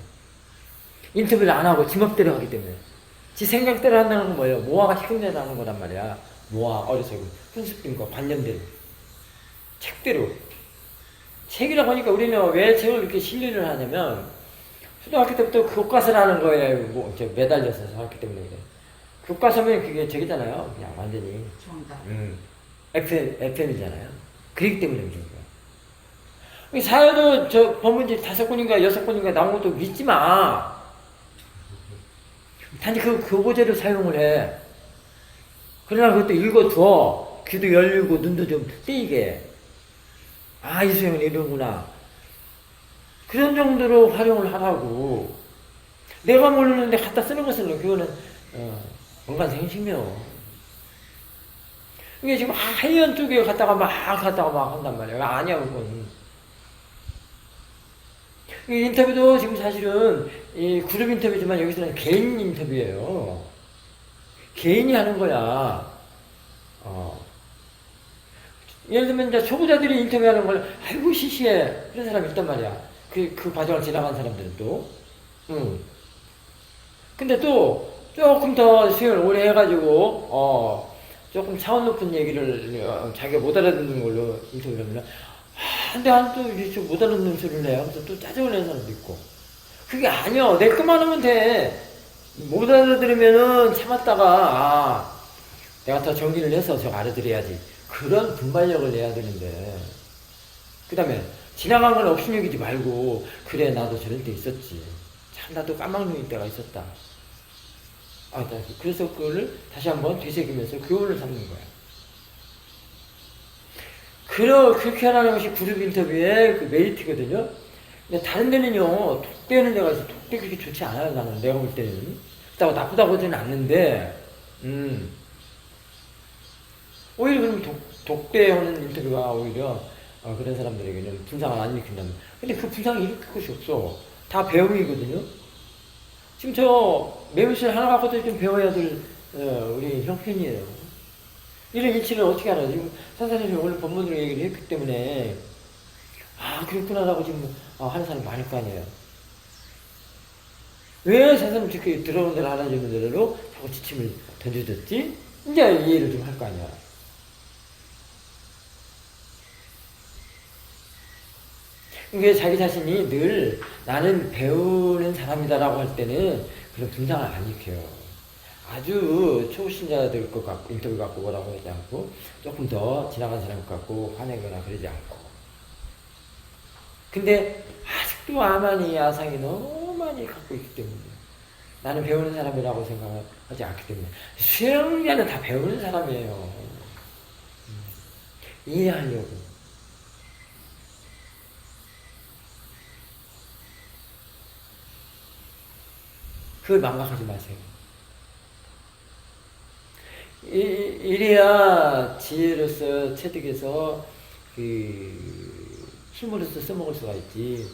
인터뷰를 안 하고 지 맘대로 하기 때문에. 지 생각대로 한다는 건 뭐예요? 모아가 희생대로 하는 거란 말이야. 모아, 어려서고. 훈습된 거, 관념대로. 책대로. 책이라고 하니까 우리는 왜 책을 이렇게 신뢰를 하냐면, 초등학교 때부터 교과서를 하는 거에 매달려서 살았기 때문에 그래. 교과서면 그게 저기잖아요. 그냥 완전히. 정답. FM이잖아요. 그렇기 때문에 그런 거야. 사여도 저 법문집 5권인가 6권인가 나온 것도 믿지 마. 단지 그 교보제를 사용을 해. 그러나 그것도 읽어줘. 귀도 열리고 눈도 좀 뜨이게. 이수영은 이러구나. 그런 정도로 활용을 하라고. 내가 모르는데 갖다 쓰는 것은 그거는 원간생심이요. 이게 지금 하얀 쪽에 갔다가 막 한단 말이야. 아니야 그건. 이 인터뷰도 지금 사실은 이 그룹 인터뷰지만 여기서는 개인 인터뷰예요. 개인이 하는 거야. 예를 들면 이제 초보자들이 인터뷰하는 걸 아이고 시시해 그런 사람이 있단 말이야. 그 과정을 지나간 사람들은 또. 근데 또 조금 더 수행을 오래 해가지고 조금 차원 높은 얘기를 자기가 못 알아듣는 걸로 인터뷰를 하면 근데 또 못 알아듣는 소리를 해 하면서 또 짜증을 내는 사람도 있고. 그게 아니야. 내 것만 하면 돼. 못 알아들으면은 참았다가 내가 더 정리를 해서 저거 알아들어야지. 그런 분발력을 내야 되는데. 그 다음에 지나간 건 업신여기지 말고 그래 나도 저럴 때 있었지. 참 나도 까막눈일 때가 있었다. 그래서 그거를 다시 한번 되새기면서 교훈을 삼는 거야. 그렇게 하는 것이 그룹 인터뷰의 그 메리트거든요. 근데 다른 데는요, 독대는 데가 있어. 독대 그렇게 좋지 않아요, 나는. 내가 볼 때는. 그렇다고 나쁘다고 하지는 않는데, 오히려 그럼 독대하는 인터뷰가 오히려 그런 사람들에게는 분상을 안 일으킨다면. 근데 그 분상을 일으킬 것이 없어. 다 배움이거든요. 지금 저 매물실 하나 갖고도 좀 배워야 될 우리 형편이에요. 이런 일치를 어떻게 알아요? 지금 선생님이 오늘 본문으로 얘기를 했기 때문에 그렇구나라고 지금 하는 사람이 많을 거 아니에요. 왜 선생님 저렇게 들어오는 대로 알아주는 대로 자꾸 지침을 던져줬지? 이제 이해를 좀 할 거 아니야. 그러니까 자기 자신이 늘 나는 배우는 사람이다라고 할 때는 그런 분장을 안 일으켜요. 아주 초신자들 것 같고 인터뷰 갖고 뭐라고 하지 않고 조금 더 지나간 사람 같고 화내거나 그러지 않고. 근데 아직도 아만이 아상이 너무 많이 갖고 있기 때문에 나는 배우는 사람이라고 생각하지 않기 때문에 수행자는 다 배우는 사람이에요. 이해하려고. 그걸 망각하지 마세요. 이래야 지혜로서 체득해서 힘으로써 써먹을 수가 있지.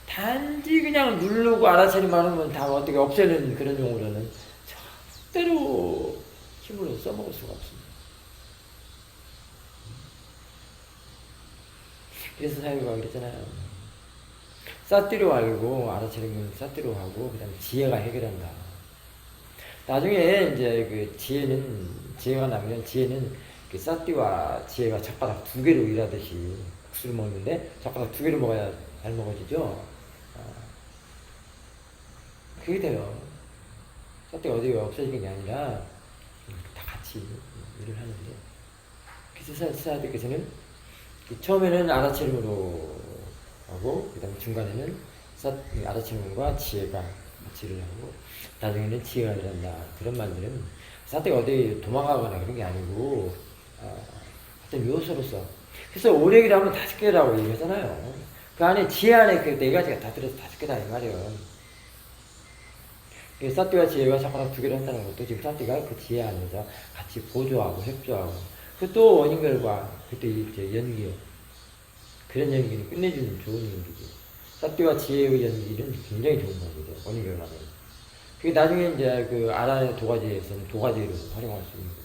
단지 그냥 누르고 알아차리만 하면 다 어떻게 없애는 그런 용어로는 절대로 힘으로 써먹을 수가 없습니다. 그래서 사유가 그랬잖아요. 싹띠로 알고 알아차리면 싹띠로 하고 그다음에 지혜가 해결한다. 나중에 이제 그 지혜가 나면 지혜는 그 싹띠와 지혜가 젓가락 두 개로 일하듯이 국수를 먹는데 젓가락 두 개로 먹어야 잘 먹어지죠. 그게 돼요. 싹띠가 어디가 없어지는 게 아니라 다 같이 일을 하는데. 그래서 사야들께서는 처음에는 알아차림으로 하고 그 다음에 중간에는 알아차림과 지혜가 같이 일을 하고 나중에는 지혜가 일한다. 그런 말들은 사태가 어디 도망가거나 그런 게 아니고 어떤 요소로서. 그래서 오력이라 하면 5개라고 얘기하잖아요. 그 안에 지혜 안에 그 4가지가 다 들어서 5개다 이 말이에요. 사띠와 지혜가 젓가락 2개를 한다는 것도 지금 사띠가 그 지혜 안에서 같이 보조하고 협조하고 그것도 원인결과 그때 이제 연기요. 그런 연기는 끝내주는 좋은 연기지. 사띠와 지혜의 연기는 굉장히 좋은 거죠. 원인결과는. 그게 나중에 이제 그 아라의 도가지에서는 도가지로 활용할 수 있는 거죠.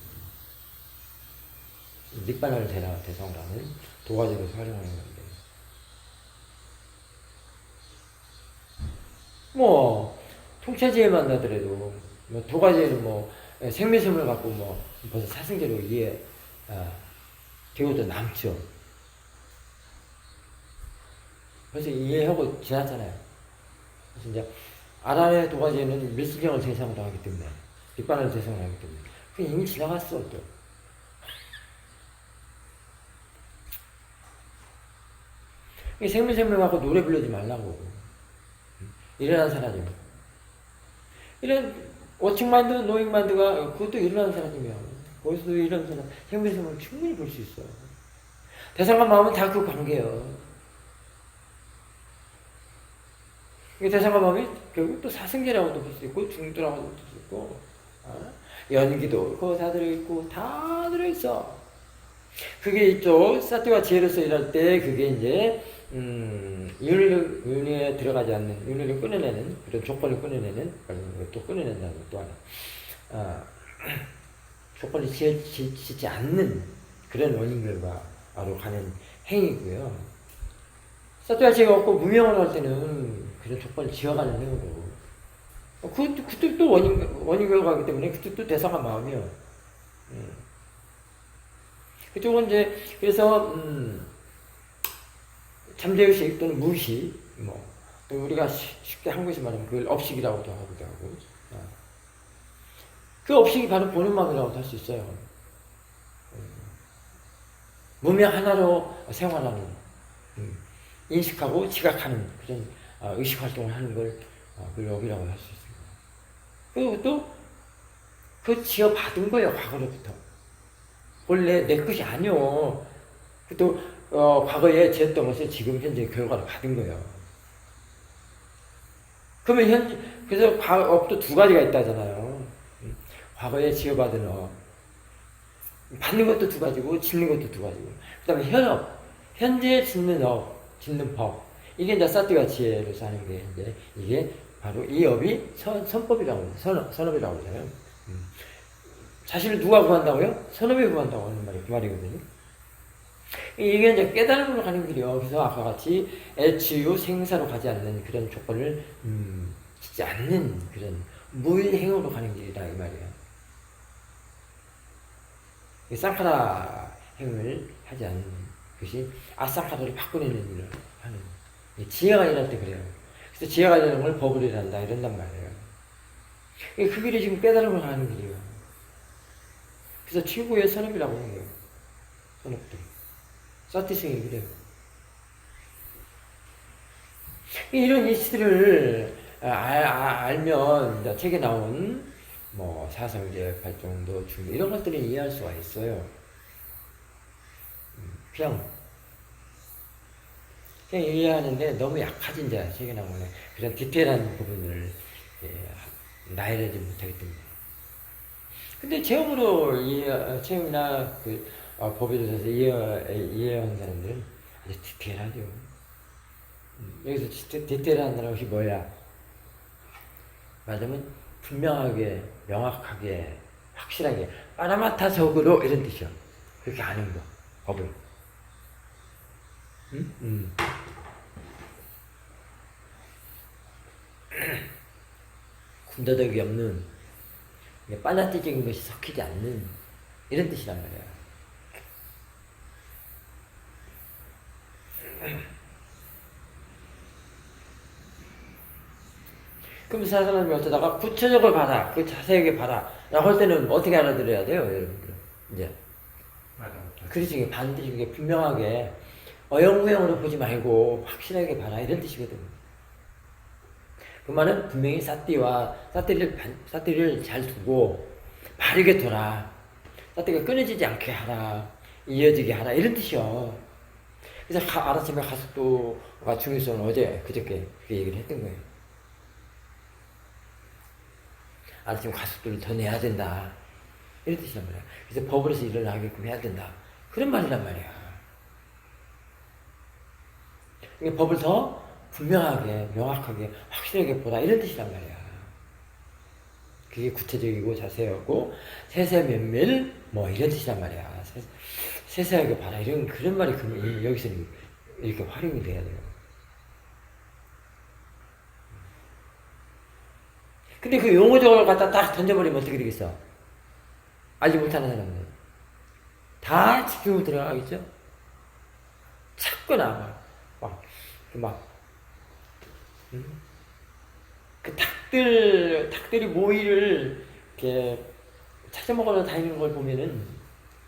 닉바나를 대상으로 하는 도가지로 활용하는 건데. 통차지혜만 나더라도, 도가지에는 생매섬을 갖고 벌써 사승제로 되어도 남죠. 그래서 이해하고 지났잖아요. 그래서 이제 아란의 도가지에는 밀수경을 대상으로 하기 때문에, 뒷바늘 대상으로 하기 때문에, 그게 이미 지나갔어, 또. 생물생물하고 노래 부르지 말라고. 일어난 사람이요. 이런 워칭마인드, 노잉마인드가 그것도 일어나는 사람이야. 거기서도 이런 사람, 생물생물을 충분히 볼 수 있어. 대상과 마음은 다 그 관계예요. 대상과 마음이 결국 또 사승계라고도 볼 수 있고 중도라고도 볼 수 있고 연기도 있고 다 들어있고 다 들어있어. 그게 있죠. 사띠와 지혜로서 일할 때 그게 이제 윤리에 들어가지 않는, 윤리를 끊어내는, 그런 조건을 끊어내는, 또 끊어낸다는 것 또 하나. 조건을 지지 않는 그런 원인 결과로 가는 행위고요. 사띠와 지혜가 없고 무명을 할 때는 그런 조건을 지어가는 행위고. 그것도 또 원인 결과이기 때문에 그것도 또 대상과 마음이요. 그쪽은 이제, 그래서, 잠재의식 또는 무의식, 또 우리가 쉽게 한국에서 말하면 그걸 업식이라고도 하기도 하고, 그 업식이 바로 본연마음이라고도 할 수 있어요. 무명 하나로 생활하는, 인식하고 지각하는 그런 의식 활동을 하는 걸 그걸 업이라고 할 수 있습니다. 그리고 또, 그 지어받은 거예요, 과거로부터. 원래 내 것이 아니요. 또 과거에 지었던 것을 지금 현재 결과를 받은 거예요. 그러면 그래서 업도 두 가지가 있다잖아요. 과거에 지어받은 업. 받는 것도 두 가지고, 짓는 것도 두 가지고. 그 다음에 현업. 현재 짓는 업, 짓는 법. 이게 이제 사띠가 지혜로서 하는 게, 이제, 이게 바로 이 업이 선법이라고, 선업이라고 하잖아요. 자신을 누가 구한다고요? 선업이 구한다고 하는 말이 그 말이거든요. 이게 이제 깨달음으로 가는 길이요. 그래서 아까 같이 애치유 생사로 가지 않는 그런 조건을, 짓지 않는 그런 무일행으로 가는 길이다, 이 말이에요. 쌍카라 행을 하지 않는 것이 아쌍카라를 바꾸내는 일을 하는. 지혜가 일할 때 그래요. 그래서 지혜가 일하는 걸 법을 일한다, 이런단 말이에요. 그 길이 지금 깨달음을 가는 길이에요. 그래서 최고의 선업이라고 하는 거예요. 선업들. 사티승이 그래요. 이런 이치들을 알면, 이제 책에 나온 뭐 사성제, 발정도, 중도 이런 것들을 이해할 수가 있어요. 그냥 이해하는데 너무 약하진 자 책에 나오는 그런 디테일한 부분을 나열하지 못하기 때문에. 근데 체험으로 체험이나 그 법에 대해서 이해하는 사람들은 아주 디테일하죠. 여기서 디테일한 것이 뭐야? 말하자면 분명하게, 명확하게, 확실하게, 빠라마타적으로 이런 뜻이요. 그렇게 아는 거, 법을. 군더더기 없는, 빠나띠적인 것이 섞이지 않는 이런 뜻이란 말이야. 그럼 사람이 어쩌다가 구체적으로 봐라, 그 자세하게 봐라 라고 할 때는 어떻게 알아들어야 돼요, 여러분들? 이제. 그렇지, 반드시 이게 분명하게 어영부영으로 보지 말고 확실하게 봐라, 이런 뜻이거든. 그 말은 분명히 사띠를 잘 두고 바르게 둬라. 사띠가 끊어지지 않게 하라. 이어지게 하라, 이런 뜻이요. 그래서 아라침에 가속도가 중요성은 어제 그저께 그 얘기를 했던 거예요. 아침에 가속도를 더 내야 된다, 이런 뜻이란 말이야. 그래서 법으로서 일을 하게끔 해야 된다, 그런 말이란 말이야. 그러니까 법을 더 분명하게, 명확하게, 확실하게 보라, 이런 뜻이란 말이야. 그게 구체적이고 자세하고 세세면밀 뭐 이런 뜻이란 말이야. 세세하게 봐라, 이런 그런 말이 여기서 이렇게 활용이 돼야 돼요. 근데 그 용어적으로 갖다 딱 던져버리면 어떻게 되겠어? 알지 못하는 사람들 다 집중으로 들어가겠죠? 찾거나 그 닭들이 모이를 이렇게 찾아먹으러 다니는 걸 보면은,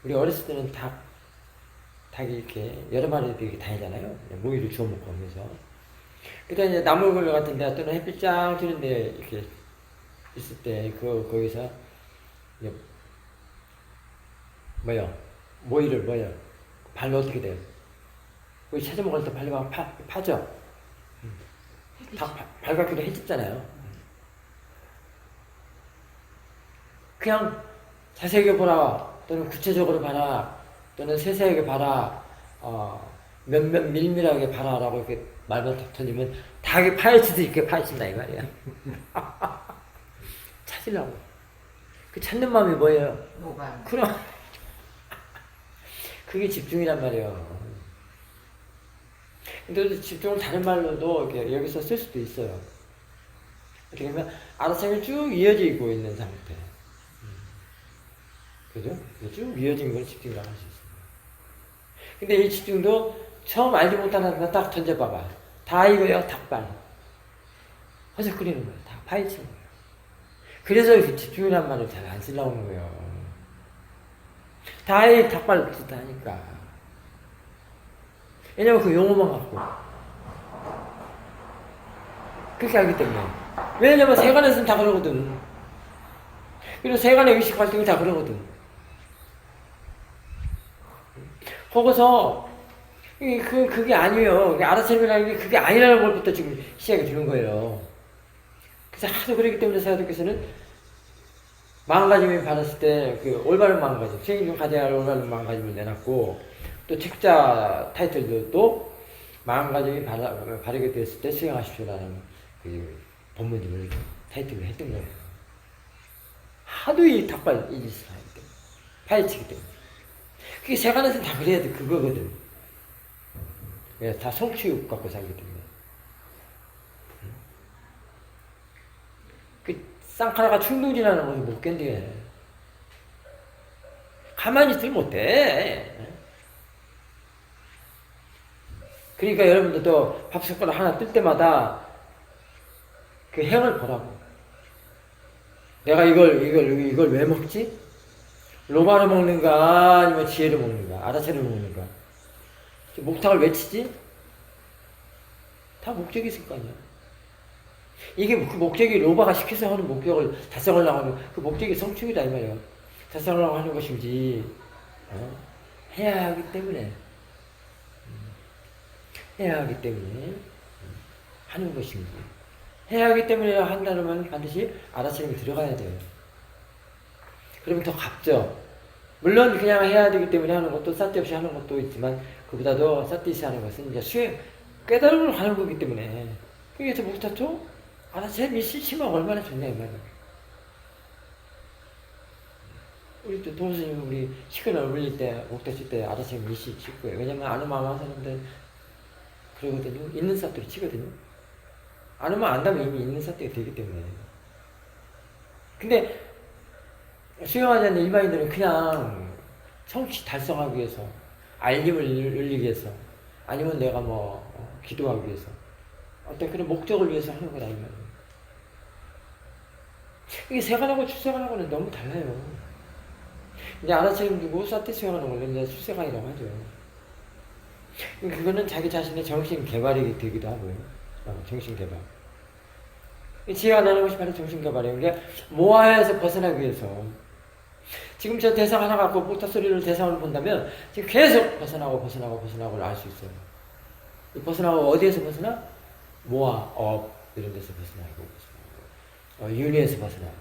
우리 어렸을 때는 닭이 이렇게 여러 마리들이 이렇게 다니잖아요. 모이를 주워 먹고 하면서. 그때 이제 나무글 같은 데 또는 햇빛 쫙 쬐는 데 이렇게 있을 때, 거기서, 모이를 발로 어떻게 돼요? 거기 찾아먹을 때 발로 파죠? 닭 발각기로 해집잖아요. 그냥 자세하게 보라, 또는 구체적으로 봐라, 또는 세세하게 봐라, 밀밀하게 봐라라고 이렇게 말만 딱 던지면 닭이 파헤치듯이 이렇게 파헤친다, 이 말이야. 찾으려고. 그 찾는 마음이 뭐예요? 노감. 그럼 그게 집중이란 말이에요. 근데 집중을 다른 말로도 이렇게 여기서 쓸 수도 있어요. 어떻게 보면 아라상이 쭉 이어져 있고 있는 상태. 그죠? 쭉 이어진 걸 집중이라고 할 수 있습니다. 근데 이 집중도 처음 알지 못하는 거 딱 던져봐봐. 다 이거요, 닭발. 허석거리는 거예요. 다 파헤치는 거예요. 그래서 그 집중이라는 말을 잘 안 쓰려고 하는 거예요. 다 이 닭발 비슷 하니까. 왜냐면 그 용어만 갖고. 그렇게 알기 때문에. 왜냐면 세간에서는 다 그러거든. 그리고 세간의 의식 활동이 다 그러거든. 거기서 그게 아니에요. 알아차림이라는 게 그게 아니라는 것부터 지금 시작이 되는 거예요. 그래서 하도 그렇기 때문에 사도께서는 마음가짐을 받았을 때 그 올바른 마음가짐, 생일 중 가져야 할 올바른 마음가짐을 내놨고, 또 책자 타이틀도 또 마음가짐이 바르게 되었을 때 수행하십시오라는 그 본문집을 타이틀을 했던 거예요. 하도 이 닭발 이 짓을 하기 때문에, 파헤치기 때문에. 그게 세간에서 다 그래야 돼, 그거거든. 다 성취욕 갖고 살기 때문에. 그 쌍카라가 충동질하는 것을 못 견뎌. 가만히 있질 못해. 그러니까 여러분들도 밥 숟가락 하나 뜰 때마다 그 행을 보라고. 내가 이걸 왜 먹지? 로마로 먹는가 아니면 지혜로 먹는가 아다체로 먹는가 목탁을 왜 치지? 다 목적이 있을 거 아니야. 이게 그 목적이 로바가 시켜서 하는 목적을 달성하려고 하는 그 목적이 성취이다 이 말이에요. 달성하려고 하는 것인지 해야 하기 때문에 해야 하기 때문에 하는 것인지 해야 하기 때문에 한다면 반드시 아다체림이 들어가야 돼요. 그러면 더 갚죠. 물론 그냥 해야 되기 때문에 하는 것도 삿대 없이 하는 것도 있지만 그보다도 삿대시 하는 것은 이제 수행 깨달음을 하는 거기 때문에 그래서 목타토 아다체림이 실치면 얼마나 좋냐 이 말이야. 우리 또 도수님 우리 시간을 올릴 때 목타 칠 때 아다체림 미시 칠 거예요. 왜냐면 아는 마음 하는 사람들 그러거든요. 있는 삿대로 치거든요. 아는 마음 안다면 이미 있는 삿대가 되기 때문에. 근데 수행하지 않는 일반인들은 그냥 성취 달성하기 위해서 알림을 올리기 위해서 아니면 내가 기도하기 위해서 어떤 그런 목적을 위해서 하는 거다 이 말이에요. 이게 세간하고 출세간하고는 너무 달라요. 이제 아다체림 두고 사태 수행하는 걸 이제 출세간이라고 하죠. 그거는 자기 자신의 정신 개발이 되기도 하고요. 정신 개발. 지혜가 나는 것이 바로 정신 개발이에요. 그러니까 모아에서 벗어나기 위해서 지금 저 대상 하나 갖고 목타 소리를 대상을 본다면 지금 계속 벗어나고를 알 수 있어요. 이 벗어나고 어디에서 벗어나? 모아, 업 이런 데서 벗어나고 윤회에서 벗어나고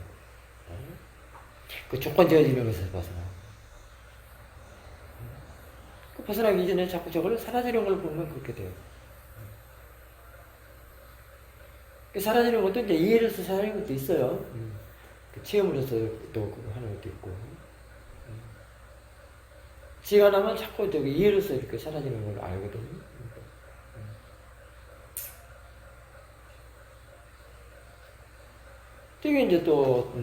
그 조건 지어지는 것에서 벗어나고 그 벗어나기 이전에 자꾸 저걸 사라지는 걸 보면 그렇게 돼요. 그 사라지는 것도 이제 이해로서 사라지는 것도 있어요. 그 체험으로서 또 하는 것도 있고. 지혜가 나면 자꾸 저기 이해로서 이렇게 사라지는 걸 알거든요. 되게 이제 또,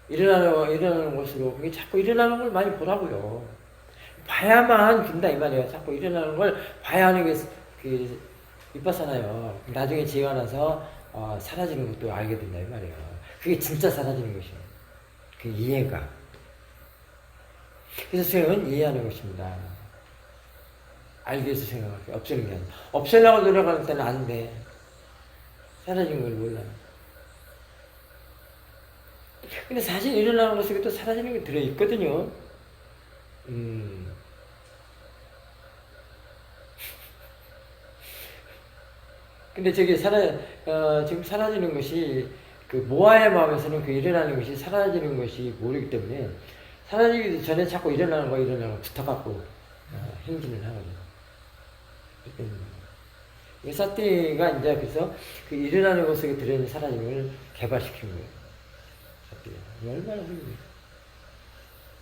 일어나는 것으로, 그게 자꾸 일어나는 걸 많이 보라고요. 봐야만 된다, 이 말이에요. 자꾸 일어나는 걸 봐야 하는 게, 이빠사나요. 나중에 지혜가 나서, 사라지는 것도 알게 된다, 이 말이에요. 그게 진짜 사라지는 것이에요. 그 이해가. 그래서 수행은 이해하는 것입니다. 알기 위해서 생각할게. 없애는 게 아니라. 없애려고 노력할 때는 안 돼. 사라진 걸 몰라. 근데 사실 일어나는 것에 또 사라지는 게 들어있거든요. 근데 저기 지금 사라지는 것이 그 모아의 마음에서는 그 일어나는 것이 사라지는 것이 모르기 때문에 사라지기 전에 자꾸 일어나는 거 붙어갖고 행진을 하거든요. 사띠가 이제 그래서 그 일어나는 것 속에 들어있는 사라짐을 개발시킨 거예요. 사띠가 얼마나 훌륭해요.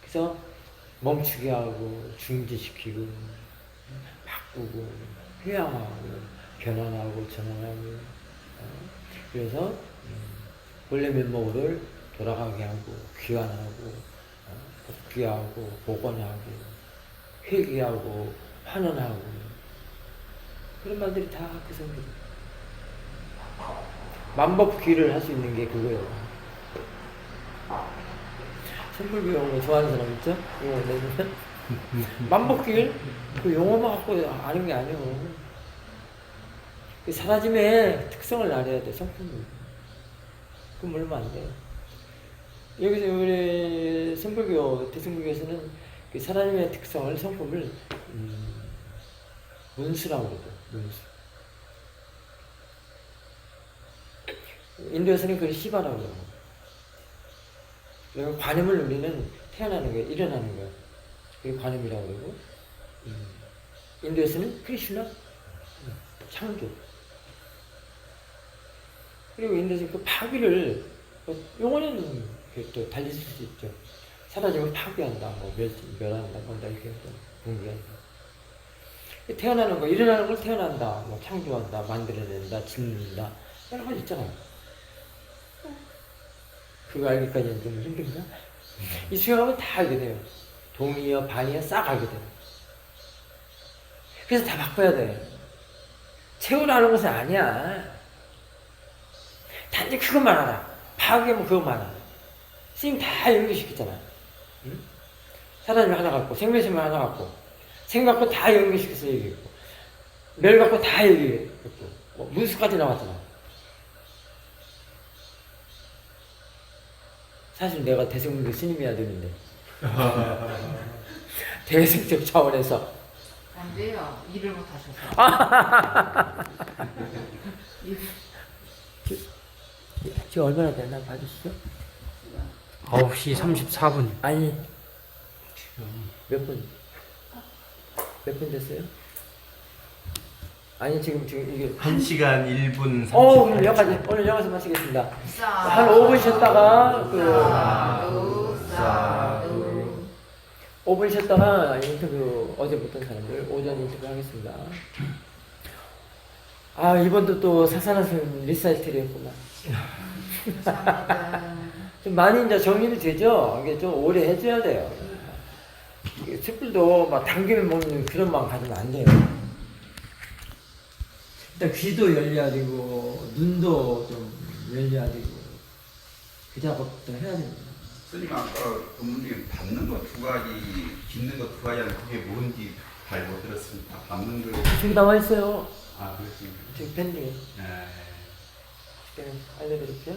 그래서 멈추게 하고 중지시키고 바꾸고 회양하고 변환하고 전환하고 그래서 본래 면목을 돌아가게 하고 귀환하고 복귀하고 복원하고 회귀하고 환원하고 그런 말들이 다 그 성격이에요. 만법귀를 할 수 있는 게 그거예요. 선불교 용어 좋아하는 사람 있죠? 용어 내주면 만법귀를 그 용어만 갖고 아는 게 아니에요. 그 사라짐의 특성을 알아야 돼, 성품을. 그럼 얼마 안 돼요. 여기서 우리 선불교, 대승불교에서는 그 사라짐의 특성을, 성품을 문수라고 그러죠. 문수. 인도에서는 그걸 시바라고 그래요. 그리고 관음을 우리는 태어나는 거예요. 일어나는 거예요. 그게 관음이라고 그러고, 인도에서는 크리슈나, 창조. 그리고 인도에서 그 파괴를, 용어는 또 달리 쓸 수 있죠. 사라지면 파괴한다, 뭐, 멸한다, 뭔다, 이렇게 분기한다. 태어나는 거, 일어나는 걸 태어난다, 뭐, 창조한다, 만들어낸다, 짓는다, 여러 가지 있잖아요. 그거 알기까지는 좀 힘든가? 이 수영하면 다 알게 돼요. 동의어, 반의어 싹 알게 돼요. 그래서 다 바꿔야 돼. 채우라는 것은 아니야. 단지 그것만 알아. 파악하면 그것만 알아. 스님 다 연결시켰잖아. 응? 사라짐 하나 갖고, 생명심 하나 갖고, 생 갖고 다 연결시켜서 얘기했고, 멸 갖고 다 얘기했고, 뭐 문수까지 나왔잖아. 사실 내가 대승문교 스님이어야 되는데. 대승적 차원에서. 안 돼요. 일을 못 하셔서. 지금 얼마나 됐나 봐주시죠? 9시 34분. 아니, 몇 분? 몇 분 됐어요? 아니, 지금 이게. 1시간 1분 30분. 그럼 여기까지, 오늘 여기서 마치겠습니다. 한 5분 쉬었다가, 5분 쉬었다가 인터뷰 어제 못한 사람들 오전 인터뷰 하겠습니다. 아, 이번도 또 사사나스님 리사이틀이었구나. 좀 많이 이제 정리도 되죠? 이게 좀 오래 해줘야 돼요. 숯불도 막 당기면 먹는 그런 마음 가지면 안 돼요. 일단 귀도 열려야 되고, 눈도 좀 열려야 되고, 그 작업부터 해야 됩니다. 스님 아까 본문 중에 받는 거 두 가지, 빚는 거 두 가지는 그게 뭔지 잘 못 들었습니다. 받는 거. 저기 나와 있어요. 아, 그렇습니까? 저기 밴드에. 네. 네, 알려드릴게요.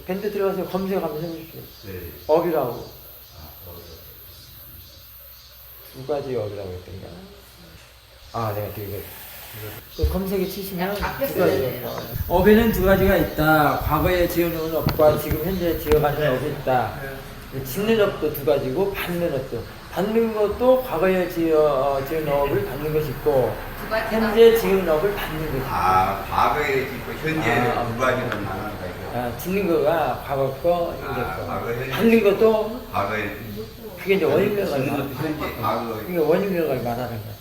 밴드 들어가서 검색 한번 해보십시오. 네. 업이라고. 아, 두 가지 업이라고 했던가. 아, 내가 또 이거. 그 검색에 치시면 두 가지 업. 업에는 두 가지가 있다. 과거에 지어놓은 업과 지금 현재 지어가는 업이 있다. 짓는 업도 두 가지고, 받는 업도. 받는 것도 과거에 지은 업을 받는 것이 있고, 현재 지은 업을 받는 것이 있고. 아, 과거에 짓고 현재는 두 가지로 나눈다 이거. 짓는 거가 과거 거, 현재 거. 과거, 현재. 받는 것도 과거에 그게 이제 원인명을 짓는 말하는 것도 현재, 과거. 이게 원인명을 말하는 거야.